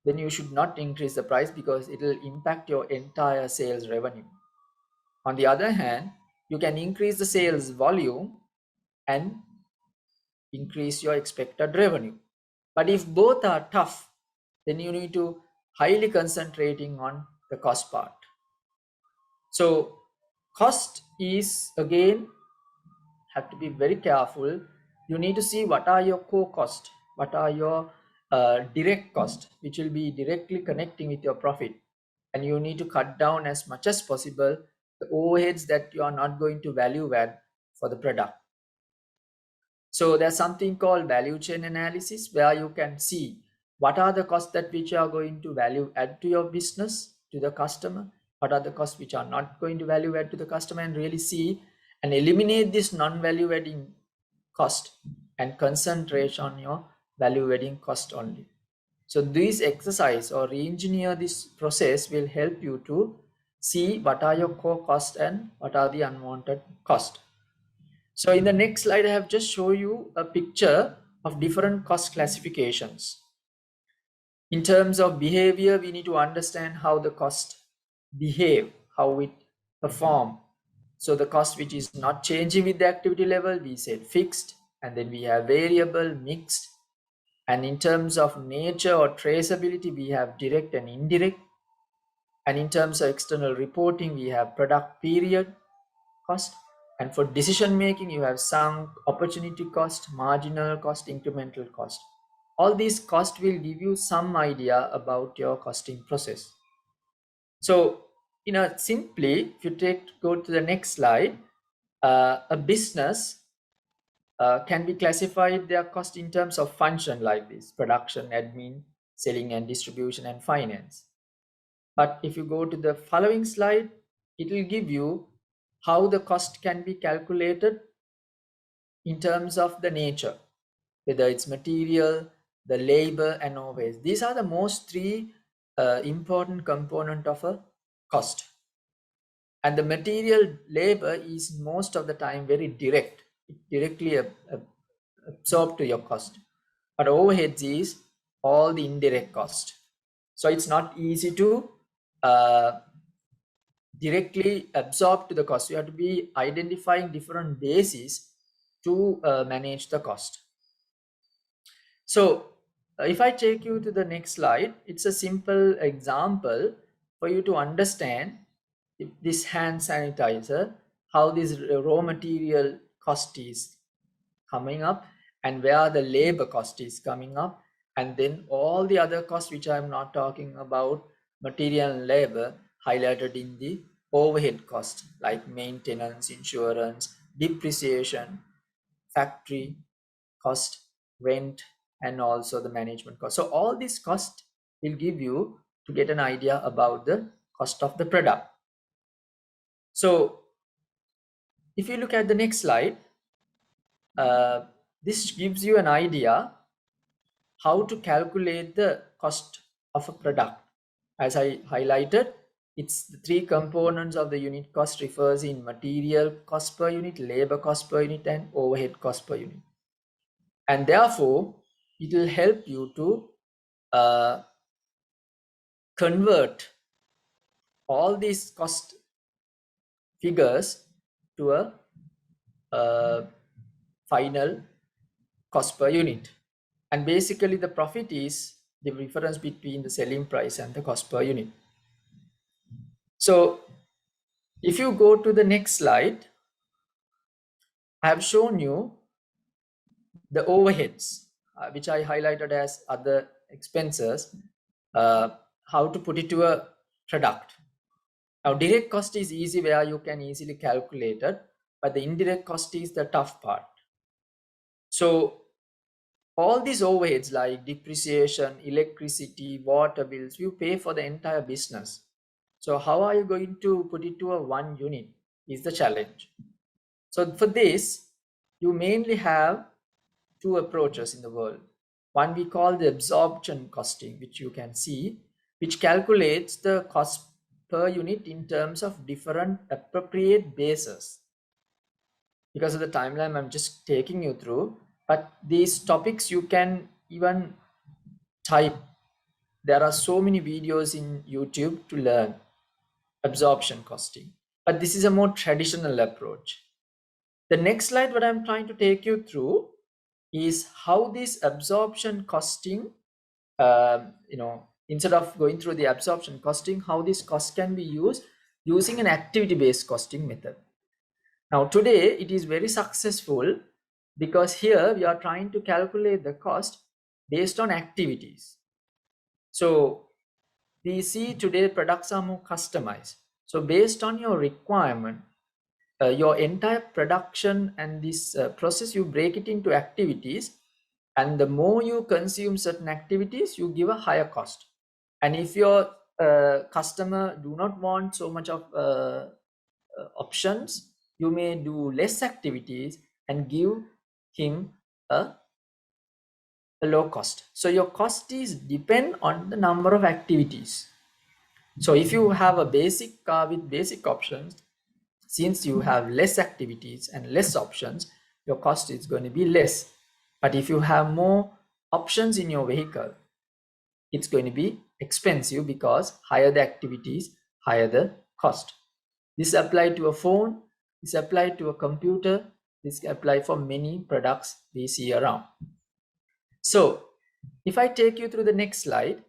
then you should not increase the price because it will impact your entire sales revenue. On the other hand, you can increase the sales volume and increase your expected revenue. But if both are tough, then you need to highly concentrating on the cost part. So cost is again have to be very careful. You need to see what are your core cost, what are your direct cost, which will be directly connecting with your profit, and you need to cut down as much as possible the overheads that you are not going to value add for the product. So there's something called value chain analysis where you can see what are the costs that which are going to value add to your business, to the customer, what are the costs which are not going to value add to the customer, and really see and eliminate this non-value adding cost and concentrate on your value adding cost only. So this exercise or re-engineer this process will help you to see what are your core costs and what are the unwanted costs. So in the next slide, I have just shown you a picture of different cost classifications. In terms of behavior, we need to understand how the cost behave, how it perform. So the cost which is not changing with the activity level, we said fixed, and then we have variable, mixed. And in terms of nature or traceability, we have direct and indirect. And in terms of external reporting, we have product period cost. And for decision making, you have sunk opportunity cost, marginal cost, incremental cost. All these costs will give you some idea about your costing process. So, simply, if you go to the next slide, a business can be classified their cost in terms of function like this: production, admin, selling and distribution, and finance. But if you go to the following slide, it will give you how the cost can be calculated in terms of the nature, whether it's material, the labor, and overheads. These are the most three important component of a cost. And the material labor is most of the time very direct. It directly absorbed to your cost. But overheads is all the indirect cost. So it's not easy to directly absorb to the cost. You have to be identifying different bases to manage the cost. So if I take you to the next slide, it's a simple example for you to understand this hand sanitizer, how this raw material cost is coming up and where the labor cost is coming up, and then all the other costs which I'm not talking about, material and labor, highlighted in the overhead cost like maintenance, insurance, depreciation, factory cost, rent, and also the management cost. So all these costs will give you to get an idea about the cost of the product. So if you look at the next slide, this gives you an idea how to calculate the cost of a product. As I highlighted, it's the three components of the unit cost refers in material cost per unit, labor cost per unit, and overhead cost per unit. And therefore, it will help you to convert all these cost figures to a final cost per unit. And basically the profit is the difference between the selling price and the cost per unit. So if you go to the next slide, I have shown you the overheads, which I highlighted as other expenses, how to put it to a product. Now, direct cost is easy where you can easily calculate it, but the indirect cost is the tough part. So all these overheads like depreciation, electricity, water bills, you pay for the entire business. So how are you going to put it to a one unit is the challenge. So for this, you mainly have two approaches in the world. One we call the absorption costing, which you can see, which calculates the cost per unit in terms of different appropriate bases. Because of the timeline, I'm just taking you through, but these topics you can even type. There are so many videos in YouTube to learn absorption costing, but this is a more traditional approach. The next slide, what I'm trying to take you through is how this absorption costing, instead of going through the absorption costing, how this cost can be used using an activity-based costing method. Now today it is very successful because here we are trying to calculate the cost based on activities. So we see today products are more customized. So based on your requirement, your entire production and this process, you break it into activities, and the more you consume certain activities, you give a higher cost. And if your customer do not want so much of options, you may do less activities and give him a low cost. So your cost is depend on the number of activities. So if you have a basic car with basic options, since you have less activities and less options, your cost is going to be less. But if you have more options in your vehicle, it's going to be expensive because higher the activities, higher the cost. This applies to a phone, this applies to a computer, this applies for many products we see around. So if I take you through the next slide,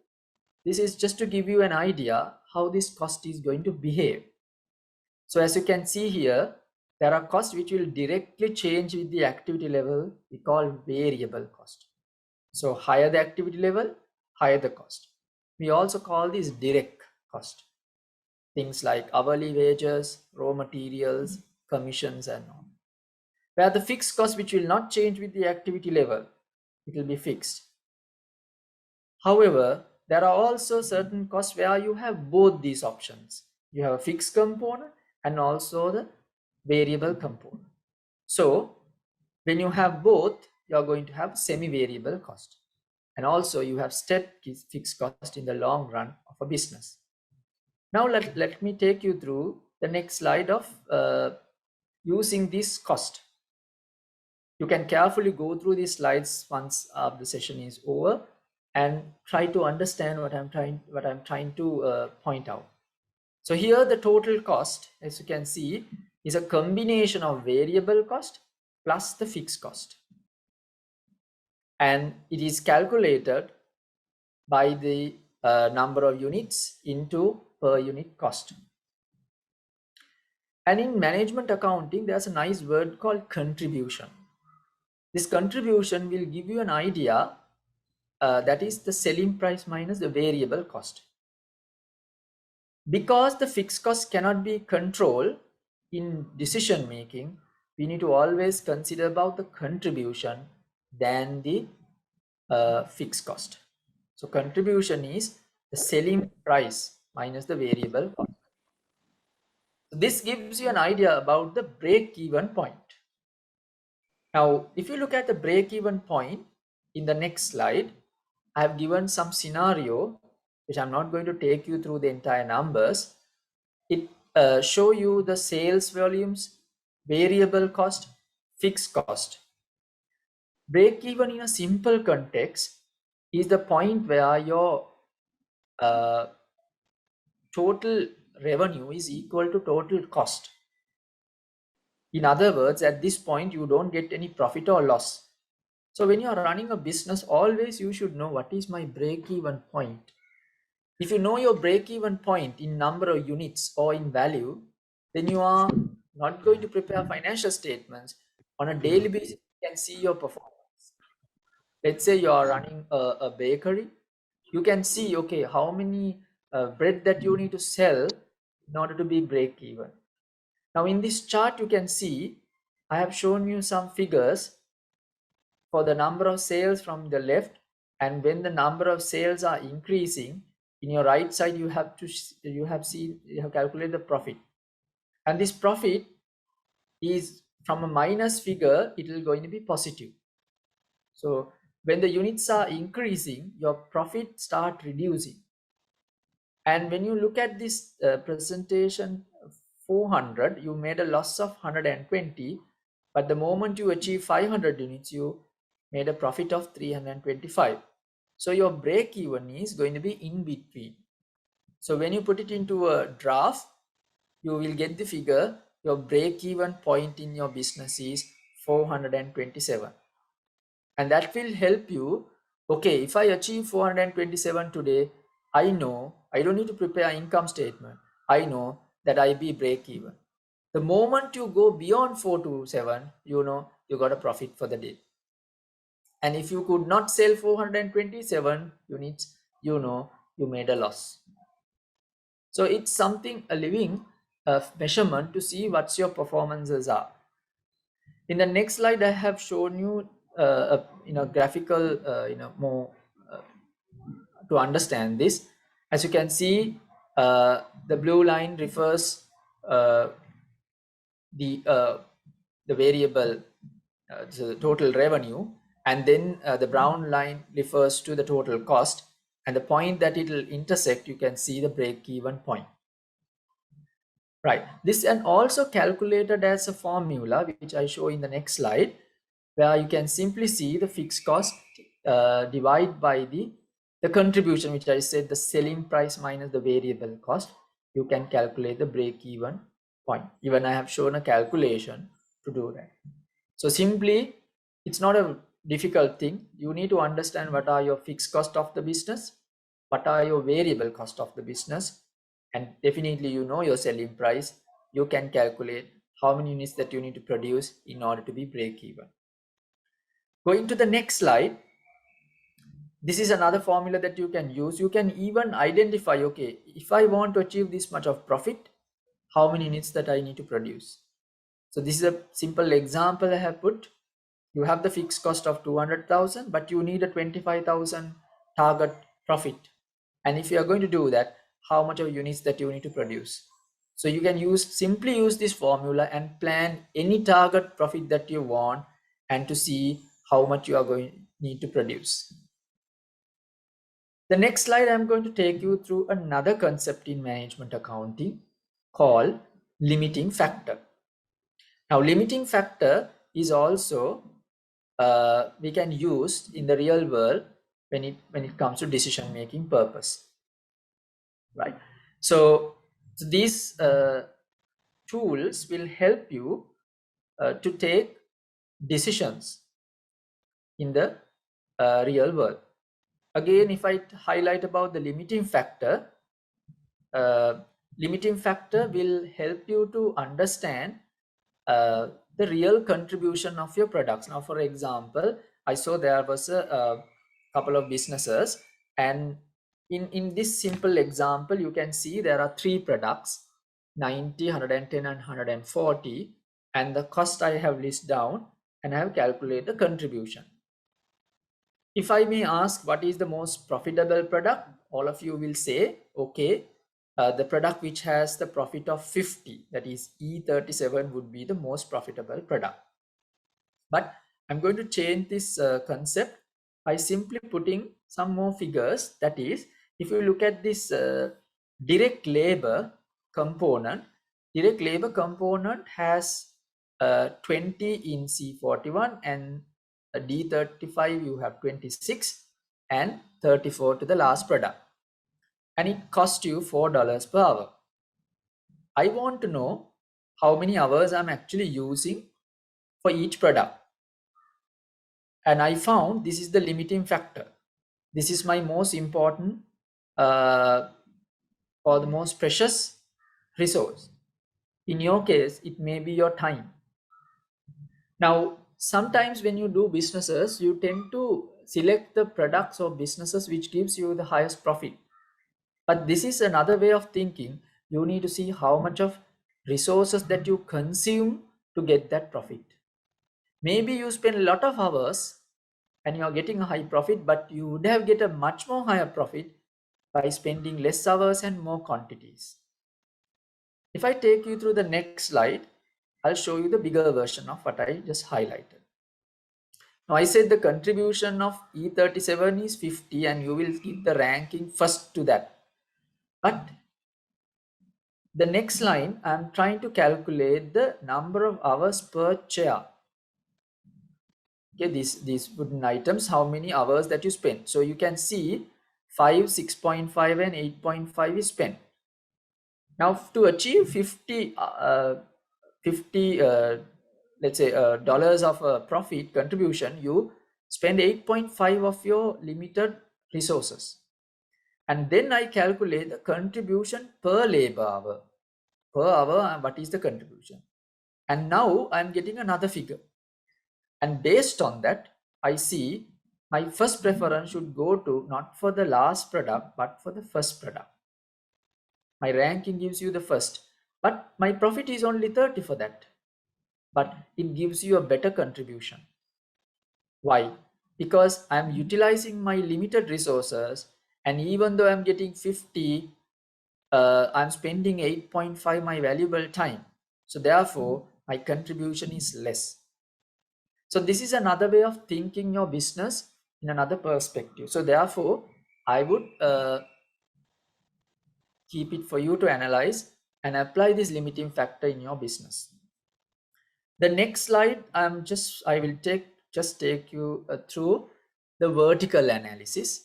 this is just to give you an idea how this cost is going to behave. So as you can see here, there are costs which will directly change with the activity level. We call variable cost. So higher the activity level, higher the cost. We also call this direct cost. Things like hourly wages, raw materials, commissions and all. Where the fixed cost which will not change with the activity level, it will be fixed. However, there are also certain costs where you have both these options. You have a fixed component and also the variable component. So when you have both, you are going to have semi-variable cost. And also you have step fixed cost in the long run of a business. Now let me take you through the next slide of using this cost. You can carefully go through these slides once the session is over and try to understand what I'm trying to point out. So here the total cost, as you can see, is a combination of variable cost plus the fixed cost. And it is calculated by the number of units into per unit cost. And in management accounting, there's a nice word called contribution. This contribution will give you an idea that is the selling price minus the variable cost. Because the fixed cost cannot be controlled in decision making, we need to always consider about the contribution than the fixed cost. So contribution is the selling price minus the variable cost. So this gives you an idea about the break-even point. Now, if you look at the break-even point in the next slide, I have given some scenario, which I'm not going to take you through the entire numbers. It show you the sales volumes, variable cost, fixed cost. Break even in a simple context is the point where your total revenue is equal to total cost. In other words, at this point, you don't get any profit or loss. So when you are running a business, always you should know what is my break-even point. If you know your break-even point in number of units or in value, then you are not going to prepare financial statements on a daily basis. You can see your performance. Let's say you are running a bakery. You can see, okay, how many bread that you need to sell in order to be break-even. Now in this chart, you can see I have shown you some figures for the number of sales from the left, and when the number of sales are increasing, in your right side you have calculated the profit, and this profit is from a minus figure, it will going to be positive. So when the units are increasing, your profit start reducing. And when you look at this presentation 400, you made a loss of 120, but the moment you achieve 500 units, you made a profit of 325. So your break even is going to be in between. So when you put it into a graph, you will get the figure. Your break even point in your business is 427. And that will help you. Okay, if I achieve 427 today, I know I don't need to prepare income statement. I know that I be break even. The moment you go beyond 427, you know you got a profit for the day. And if you could not sell 427 units, you know you made a loss. So it's something, a living measurement to see what's your performances are. In the next slide, I have shown you graphical, more to understand this. As you can see, the blue line refers the variable, the total revenue, and then the brown line refers to the total cost, and the point that it will intersect, you can see the break-even point. Right. This and also calculated as a formula, which I show in the next slide, where you can simply see the fixed cost divided by the contribution, which I said the selling price minus the variable cost. You can calculate the break-even point. Even I have shown a calculation to do that. So simply, it's not a difficult thing. You need to understand what are your fixed cost of the business, what are your variable cost of the business, and definitely you know your selling price. You can calculate how many units that you need to produce in order to be break even. Going to the next slide, this is another formula that you can use. You can even identify, okay, if I want to achieve this much of profit, how many units that I need to produce. So this is a simple example I have put. You have the fixed cost of 200,000, but you need a 25,000 target profit. And if you are going to do that, how much of units that you need to produce? So you can simply use this formula and plan any target profit that you want, and to see how much you are going to need to produce. The next slide, I'm going to take you through another concept in management accounting called limiting factor. Now, limiting factor is also we can use in the real world when it comes to decision making purpose, right? So these tools will help you to take decisions in the real world. Again, if I highlight about the limiting factor will help you to understand the real contribution of your products. Now, for example, I saw there was a couple of businesses, and in this simple example, you can see there are 3 products, 90, 110 and 140, and the cost I have listed down, and I have calculated the contribution. If I may ask, what is the most profitable product? All of you will say, okay, the product which has the profit of 50, that is E37, would be the most profitable product. But I'm going to change this concept by simply putting some more figures. That is, if you look at this direct labor component has 20 in C41, and D35 you have 26, and 34 to the last product, and it costs you $4 per hour. I want to know how many hours I'm actually using for each product. And I found this is the limiting factor. This is my most important or the most precious resource. In your case, it may be your time. Now, sometimes when you do businesses, you tend to select the products or businesses which gives you the highest profit. But this is another way of thinking. You need to see how much of resources that you consume to get that profit. Maybe you spend a lot of hours and you're getting a high profit, but you would have get a much more higher profit by spending less hours and more quantities. If I take you through the next slide, I'll show you the bigger version of what I just highlighted. Now I said the contribution of E37 is 50 and you will give the ranking first to that. But the next line, I'm trying to calculate the number of hours per chair. Okay, these wooden items, how many hours that you spend. So you can see 5, 6.5 and 8.5 is spent. Now to achieve 50 let's say dollars of profit contribution, you spend 8.5 of your limited resources. And then I calculate the contribution per labor hour. Per hour, what is the contribution? And now I'm getting another figure. And based on that, I see my first preference should go to not for the last product, but for the first product. My ranking gives you the first, but my profit is only 30 for that. But it gives you a better contribution. Why? Because I'm utilizing my limited resources, and even though I'm getting 50, I'm spending 8.5 my valuable time. So therefore, my contribution is less. So this is another way of thinking your business in another perspective. So therefore, I would keep it for you to analyze and apply this limiting factor in your business. The next slide, I will take you through the vertical analysis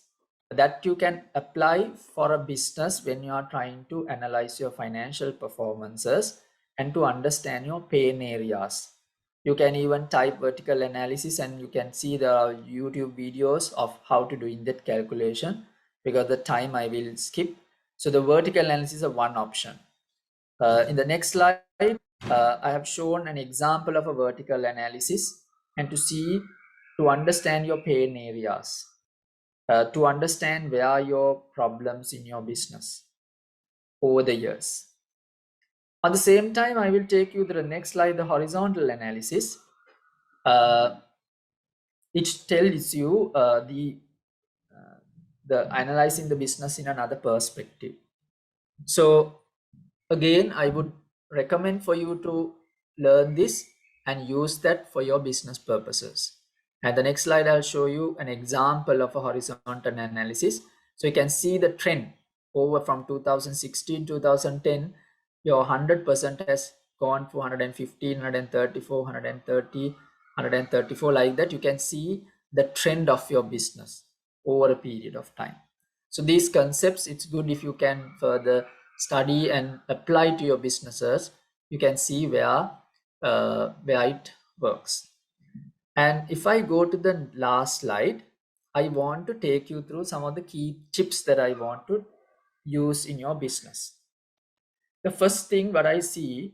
that you can apply for a business when you are trying to analyze your financial performances and to understand your pain areas. You can even type vertical analysis and you can see the YouTube videos of how to do in-depth calculation. Because the time I will skip. So the vertical analysis is one option. In the next slide, I have shown an example of a vertical analysis and to understand your pain areas, to understand where are your problems in your business over the years. At the same time, I will take you to the next slide, the horizontal analysis. It tells you the analyzing the business in another perspective. So again, I would recommend for you to learn this and use that for your business purposes. And the next slide, I'll show you an example of a horizontal analysis. So you can see the trend over from 2016, 2010, your 100% has gone for 115, 134, 130, 134, like that. You can see the trend of your business over a period of time. So these concepts, it's good if you can further study and apply to your businesses. You can see where it works. And if I go to the last slide, I want to take you through some of the key tips that I want to use in your business. The first thing what I see,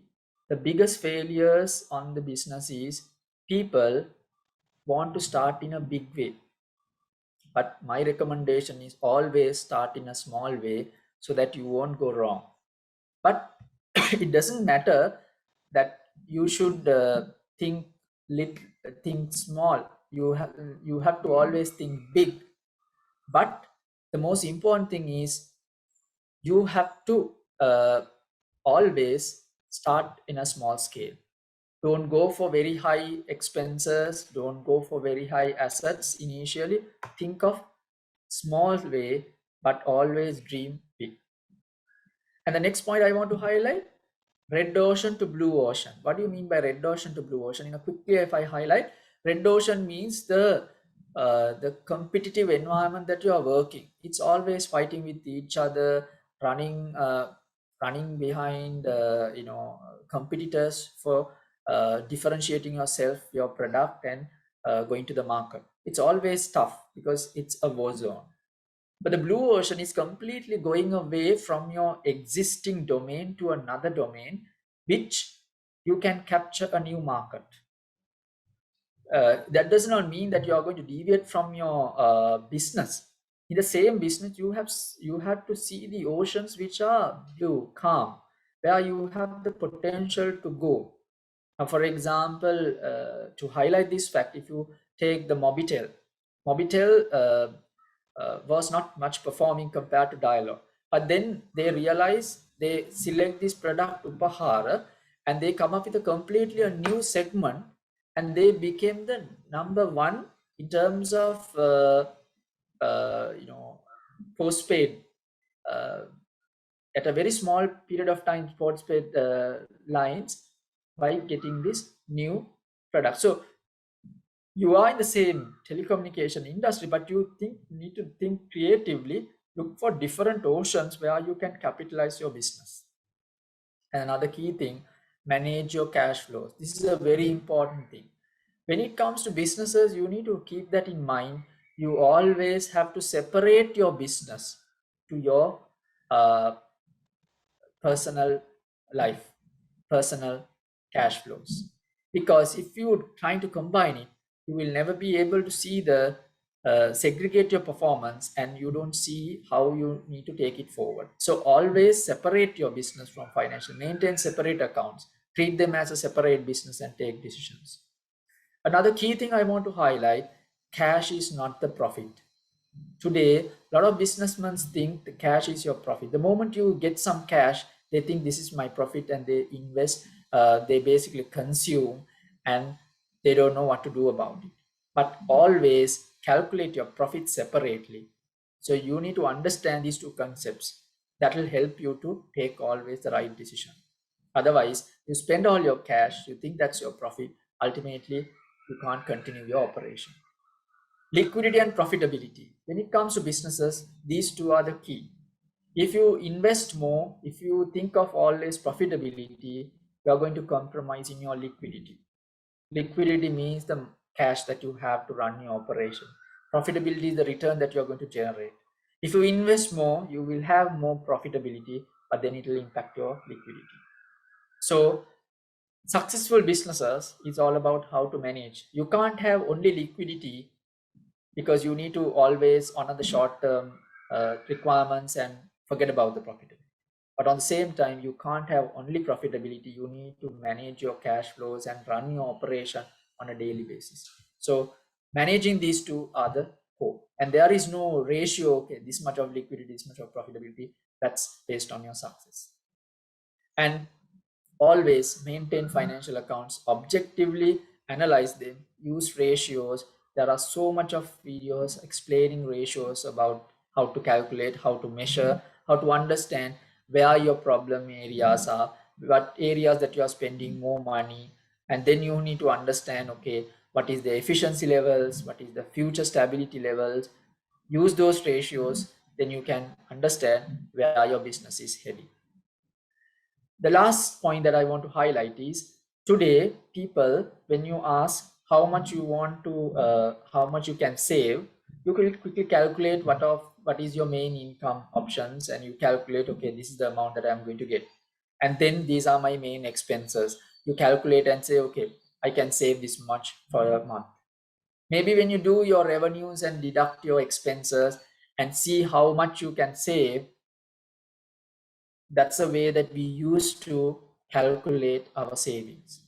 the biggest failures on the business is people want to start in a big way. But my recommendation is always start in a small way so that you won't go wrong. But it doesn't matter that you should think small. You have to always think big. But the most important thing is you have to always start in a small scale. Don't go for very high expenses. Don't go for very high assets initially. Think of small way, but always dream big. And the next point I want to highlight, red ocean to blue ocean. What do you mean by red ocean to blue ocean? Quickly, if I highlight, red ocean means the competitive environment that you are working. It's always fighting with each other, running behind competitors for differentiating yourself, your product, and going to the market. it's always tough because it's a war zone. But the blue ocean is completely going away from your existing domain to another domain, which you can capture a new market. That does not mean that you are going to deviate from your business. In the same business, you have to see the oceans which are blue, calm, where you have the potential to go. For example, to highlight this fact, if you take the Mobitel was not much performing compared to Dialog. But then they realize, they select this product Upahara, and they come up with a completely a new segment, and they became the #1 in terms of postpaid at a very small period of time, postpaid lines, by getting this new product. So you are in the same telecommunication industry, but you need to think creatively, look for different oceans where you can capitalize your business. And another key thing, manage your cash flows. This is a very important thing. When it comes to businesses, you need to keep that in mind. You always have to separate your business to your personal life, personal cash flows. Because if you're trying to combine it, you will never be able to see the segregate your performance, and you don't see how you need to take it forward. So always separate your business from financial, maintain separate accounts, treat them as a separate business, and take decisions. Another key thing I want to highlight, cash is not the profit. Today, a lot of businessmen think the cash is your profit. The moment you get some cash, they think this is my profit, and they invest, they basically consume, and they don't know what to do about it. But always calculate your profit separately. So you need to understand these two concepts. That will help you to take always the right decision. Otherwise, you spend all your cash, you think that's your profit, ultimately you can't continue your operation. Liquidity and profitability. When it comes to businesses, these two are the key. If you invest more, if you think of always profitability, you are going to compromise in your liquidity. Liquidity means the cash that you have to run your operation. Profitability is the return that you are going to generate. If you invest more, you will have more profitability, but then it will impact your liquidity. So successful businesses is all about how to manage. You can't have only liquidity, because you need to always honor the short-term requirements and forget about the profitability. But on the same time, you can't have only profitability. You need to manage your cash flows and run your operation on a daily basis. So managing these two are the core. And there is no ratio, okay, this much of liquidity, this much of profitability. That's based on your success. And always maintain financial accounts, objectively analyze them, use ratios. There are so much of videos explaining ratios about how to calculate, how to measure, how to understand where your problem areas are, what areas that you are spending more money. And then you need to understand, okay, what is the efficiency levels, what is the future stability levels. Use those ratios, then you can understand where your business is heading. The last point that I want to highlight is, today people, when you ask how much you want to, how much you can save, you can quickly calculate what is your main income options, and you calculate, okay, this is the amount that I'm going to get, and then these are my main expenses. You calculate and say, okay, I can save this much for a month. Maybe when you do your revenues and deduct your expenses and see how much you can save, that's a way that we use to calculate our savings.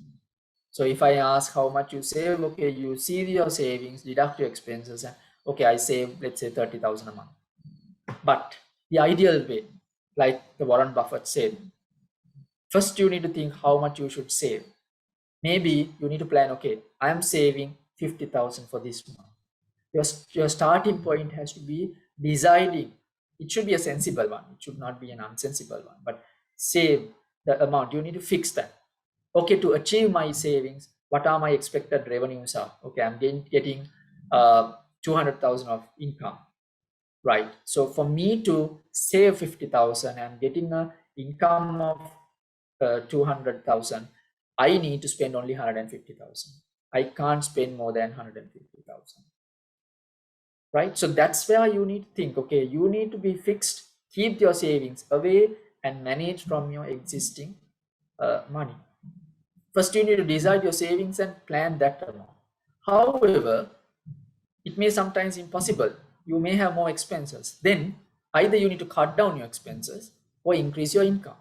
So if I ask how much you save, okay, you see your savings, deduct your expenses, and okay, I save, let's say 30,000 a month. But the ideal way, like the Warren Buffett said, first you need to think how much you should save. Maybe you need to plan, okay, I am saving 50,000 for this month. Your starting point has to be deciding. It should be a sensible one. It should not be an unsensible one. But save the amount. You need to fix that. Okay, to achieve my savings, what are my expected revenues are? Okay, I'm getting 200,000 of income, right? So for me to save 50,000, I'm getting an income of 200,000. I need to spend only 150,000. I can't spend more than 150,000. right? So that's where you need to think, okay, you need to be fixed, keep your savings away and manage from your existing money. First, you need to decide your savings and plan that amount. However, it may sometimes impossible. You may have more expenses. Then either you need to cut down your expenses or increase your income.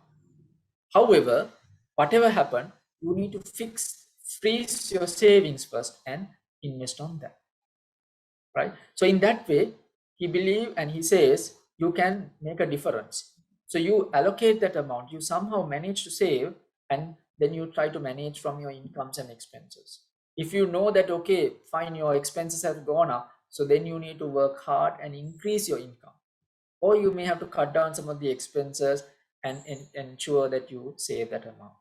However, whatever happened, you need to freeze your savings first and invest on that, right? So in that way, he believes and he says you can make a difference. So you allocate that amount, you somehow manage to save, and then you try to manage from your incomes and expenses. If you know that, okay, fine, your expenses have gone up, so then you need to work hard and increase your income. Or you may have to cut down some of the expenses and ensure that you save that amount.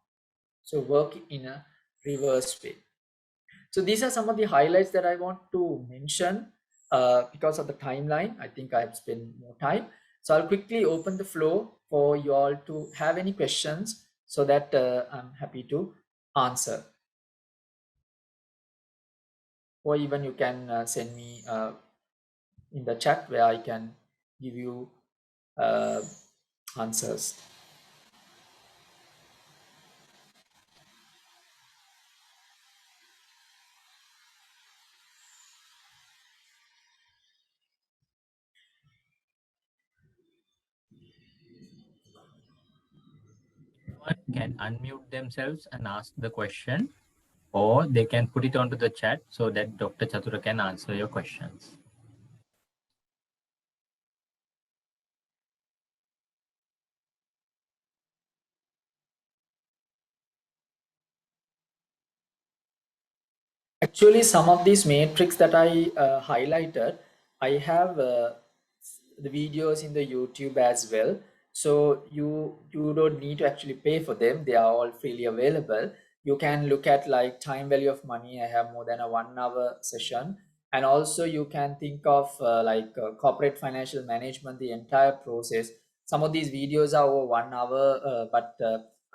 So work in a reverse way. So these are some of the highlights that I want to mention because of the timeline. I think I've spent more time. So I'll quickly open the floor for you all to have any questions so that I'm happy to answer. Or even you can send me in the chat where I can give you answers. One can unmute themselves and ask the question, or they can put it onto the chat so that Dr. Chatura can answer your questions. Actually, some of these matrix that I highlighted, I have the videos in the YouTube as well. So you don't need to actually pay for them. They are all freely available. You can look at like time value of money. I have more than a 1 hour session. And also you can think of corporate financial management, the entire process. Some of these videos are over 1 hour, but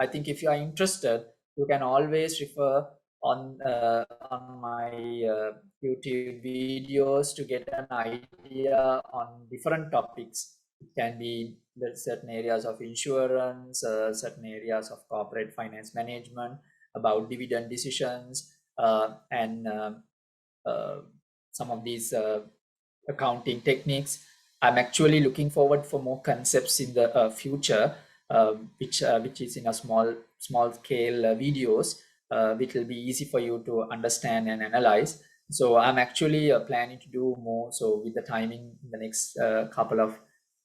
I think if you are interested, you can always refer on my YouTube videos to get an idea on different topics. It can be the certain areas of insurance, certain areas of corporate finance management, about dividend decisions, and some of these accounting techniques. I'm actually looking forward for more concepts in the future, which is in a small scale videos, which will be easy for you to understand and analyze. So I'm actually planning to do more. So with the timing, in the next couple of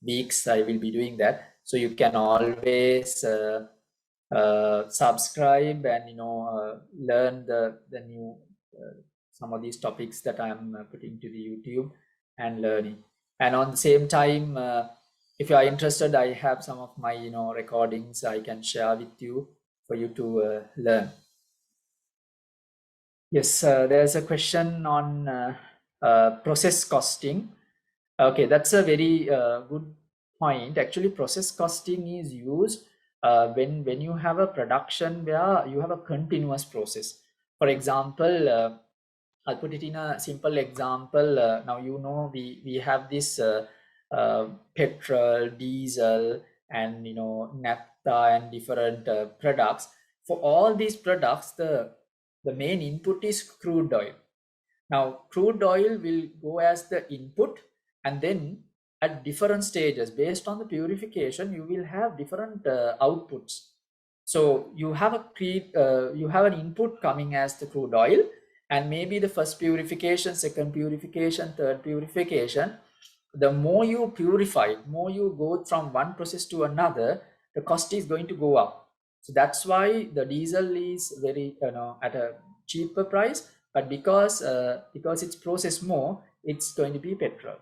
weeks, I will be doing that. So you can always subscribe and learn the new some of these topics that I'm putting to the YouTube and learning. And on the same time, if you are interested, I have some of my recordings I can share with you for you to learn. Yes, there's a question on process costing. Okay, that's a very good point. Actually, process costing is used when you have a production where you have a continuous process. For example, I'll put it in a simple example. Now we have this petrol, diesel, and naphtha and different products. For all these products, the main input is crude oil. Now, crude oil will go as the input, and then at different stages, based on the purification, you will have different outputs. So you have an input coming as the crude oil, and maybe the first purification, second purification, third purification. The more you purify, more you go from one process to another, the cost is going to go up. So that's why the diesel is very at a cheaper price, but because it's processed more, it's going to be petrol,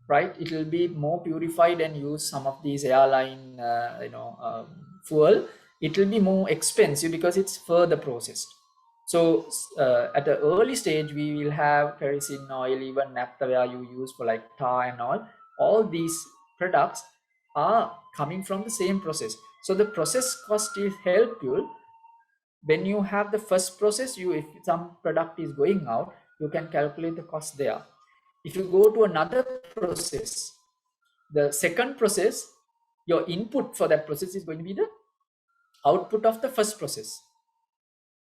right? It will be more purified and use some of these airline fuel. It will be more expensive because it's further processed. So at the early stage, we will have kerosene oil, even naphtha, where you use for like tar and all these products are coming from the same process. So the process cost is helpful. When you have the first process, if some product is going out, you can calculate the cost there. If you go to another process, the second process, your input for that process is going to be the output of the first process.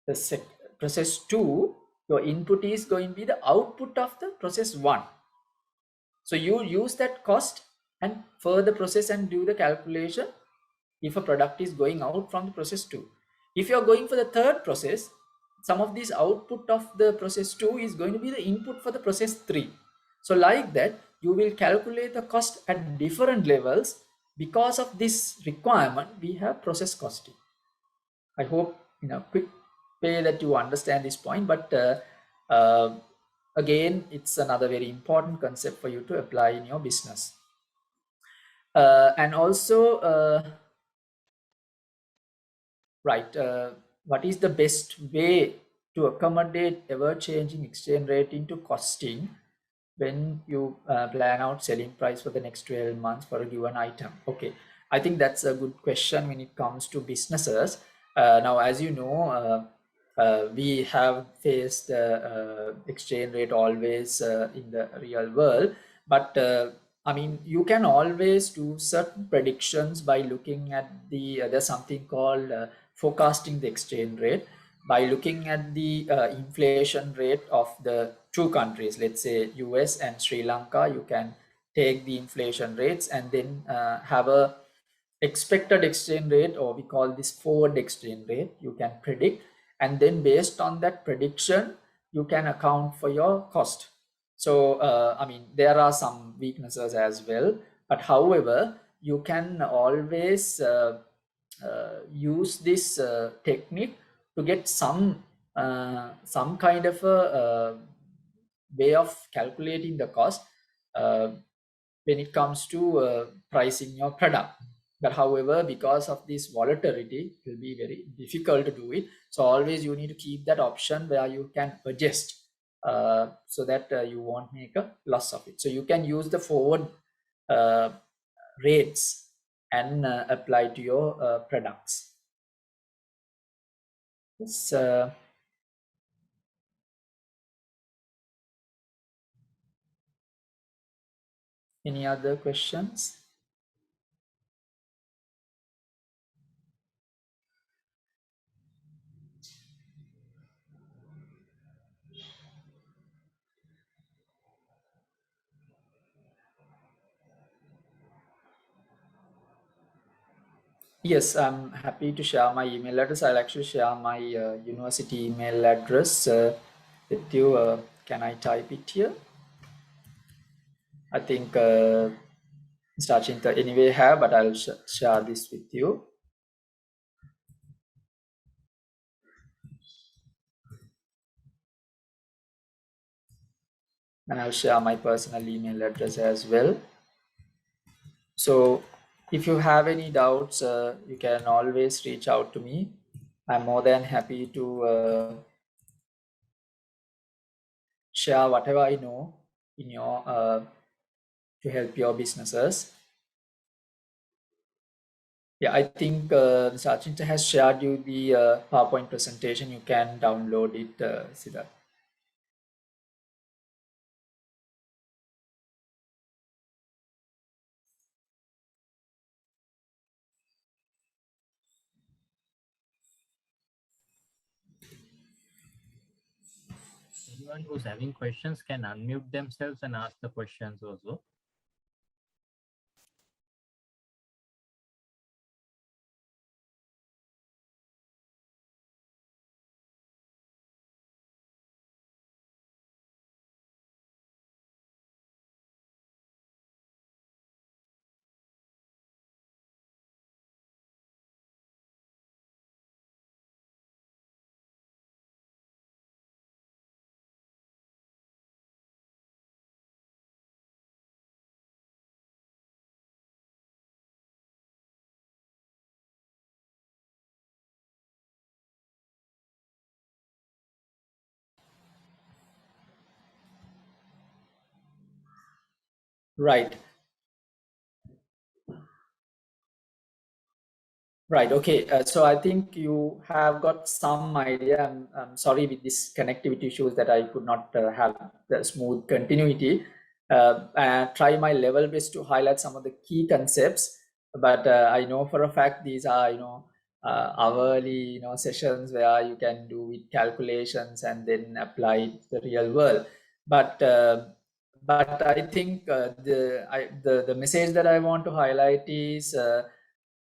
The process 2, your input is going to be the output of the process 1. So you use that cost and further process and do the calculation if a product is going out from the process 2. If you are going for the third process, some of this output of the process 2 is going to be the input for the process 3. So like that, you will calculate the cost at different levels. Because of this requirement, we have process costing. I hope in a quick way that you understand this point, but again, it's another very important concept for you to apply in your business. And also, what is the best way to accommodate ever-changing exchange rate into costing when you plan out selling price for the next 12 months for a given item? Okay, I think that's a good question when it comes to businesses. Now, as you know, we have faced exchange rate always in the real world, but I mean, you can always do certain predictions by looking at there's something called forecasting the exchange rate by looking at the inflation rate of the two countries, let's say US and Sri Lanka. You can take the inflation rates and then have a expected exchange rate, or we call this forward exchange rate. You can predict, and then based on that prediction, you can account for your cost. So I mean, there are some weaknesses as well, but however, you can always use this technique to get some kind of a way of calculating the cost when it comes to pricing your product. But however, because of this volatility, it will be very difficult to do it. So always you need to keep that option where you can adjust so that you won't make a loss of it. So you can use the forward rates and apply to your products. Yes, any other questions? Yes, I'm happy to share my email address. I'll actually share my university email address with you. Can I type it here? I think Mr. Achinta anyway have, but I'll share this with you. And I'll share my personal email address as well. So if you have any doubts, you can always reach out to me. I'm more than happy to share whatever I know in your to help your businesses. Yeah, I think Mr. Achinta has shared you the PowerPoint presentation. You can download it, Siddharth. Anyone who's having questions can unmute themselves and ask the questions also. Right. Right. Okay. So I think you have got some idea. I'm sorry with this connectivity issues that I could not have the smooth continuity. Try my level best to highlight some of the key concepts. But I know for a fact these are, hourly, sessions where you can do with calculations and then apply it to the real world. But I think the message that I want to highlight is.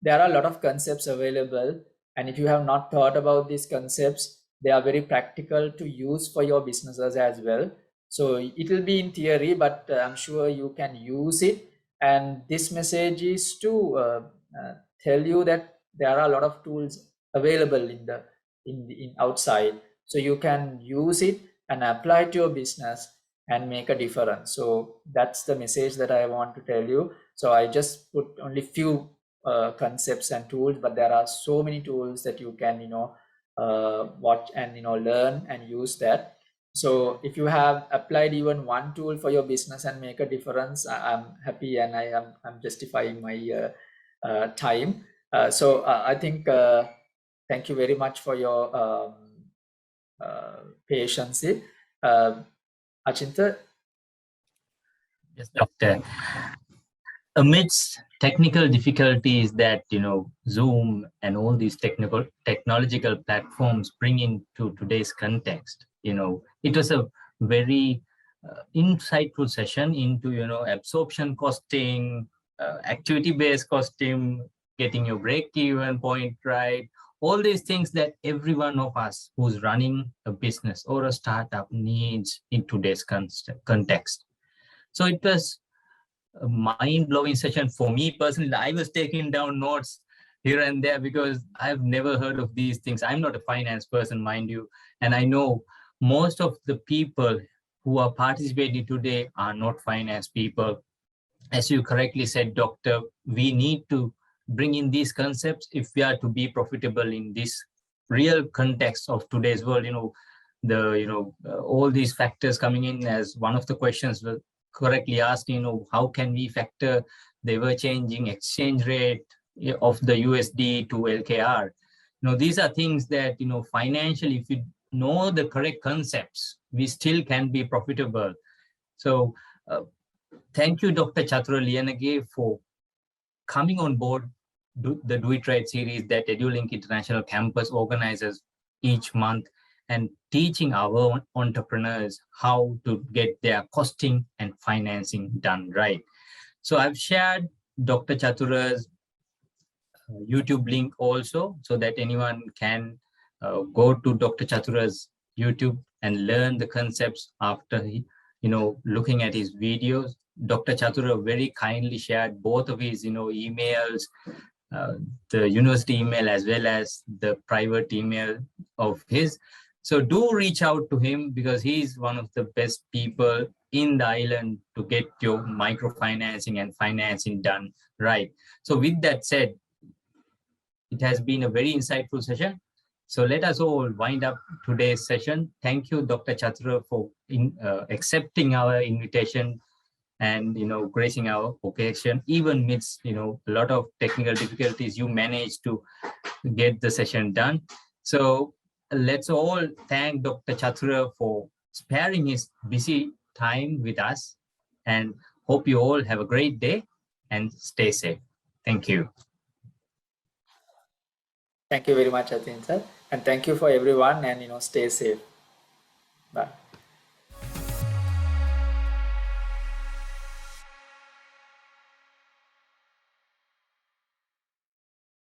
There are a lot of concepts available, and if you have not thought about these concepts, they are very practical to use for your businesses as well. So it will be in theory, but I'm sure you can use it. And this message is to tell you that there are a lot of tools available in outside, so you can use it and apply to your business and make a difference. So that's the message that I want to tell you. So I just put only few concepts and tools, but there are so many tools that you can watch and learn and use that. So if you have applied even one tool for your business and make a difference, I'm happy, and I'm justifying my time. So I think thank you very much for your patience. Achinta. Yes, Doctor. Amidst technical difficulties that Zoom and all these technological platforms bring into today's context, it was a very insightful session into absorption costing, activity-based costing, getting your break-even point right, all these things that every one of us who's running a business or a startup needs in today's context. So it was a mind-blowing session for me personally. I was taking down notes here and there because I've never heard of these things. I'm not a finance person, mind you, and I know most of the people who are participating today are not finance people. As you correctly said, Doctor, we need to bring in these concepts if we are to be profitable in this real context of today's world. All these factors coming in, as one of the questions was correctly asked, how can we factor the ever-changing exchange rate of the USD to LKR? These are things that, financially, if you know the correct concepts, we still can be profitable. So thank you, Dr. Chatura Liyanage, for coming on board the Do It Right series that Edulink International Campus organizes each month, and teaching our entrepreneurs how to get their costing and financing done right. So I've shared Dr. Chatura's YouTube link also, so that anyone can go to Dr. Chatura's YouTube and learn the concepts after looking at his videos. Dr. Chatura very kindly shared both of his emails, the university email as well as the private email of his. So do reach out to him, because he's one of the best people in the island to get your microfinancing and financing done right. So with that said, it has been a very insightful session. So let us all wind up today's session. Thank you, Dr. Chatura, for accepting our invitation and gracing our occasion. Even amidst a lot of technical difficulties, you managed to get the session done. So let's all thank Dr. Chatura for sparing his busy time with us, and hope you all have a great day and stay safe. Thank you. Thank you very much, Atin sir, and thank you for everyone, and stay safe. Bye.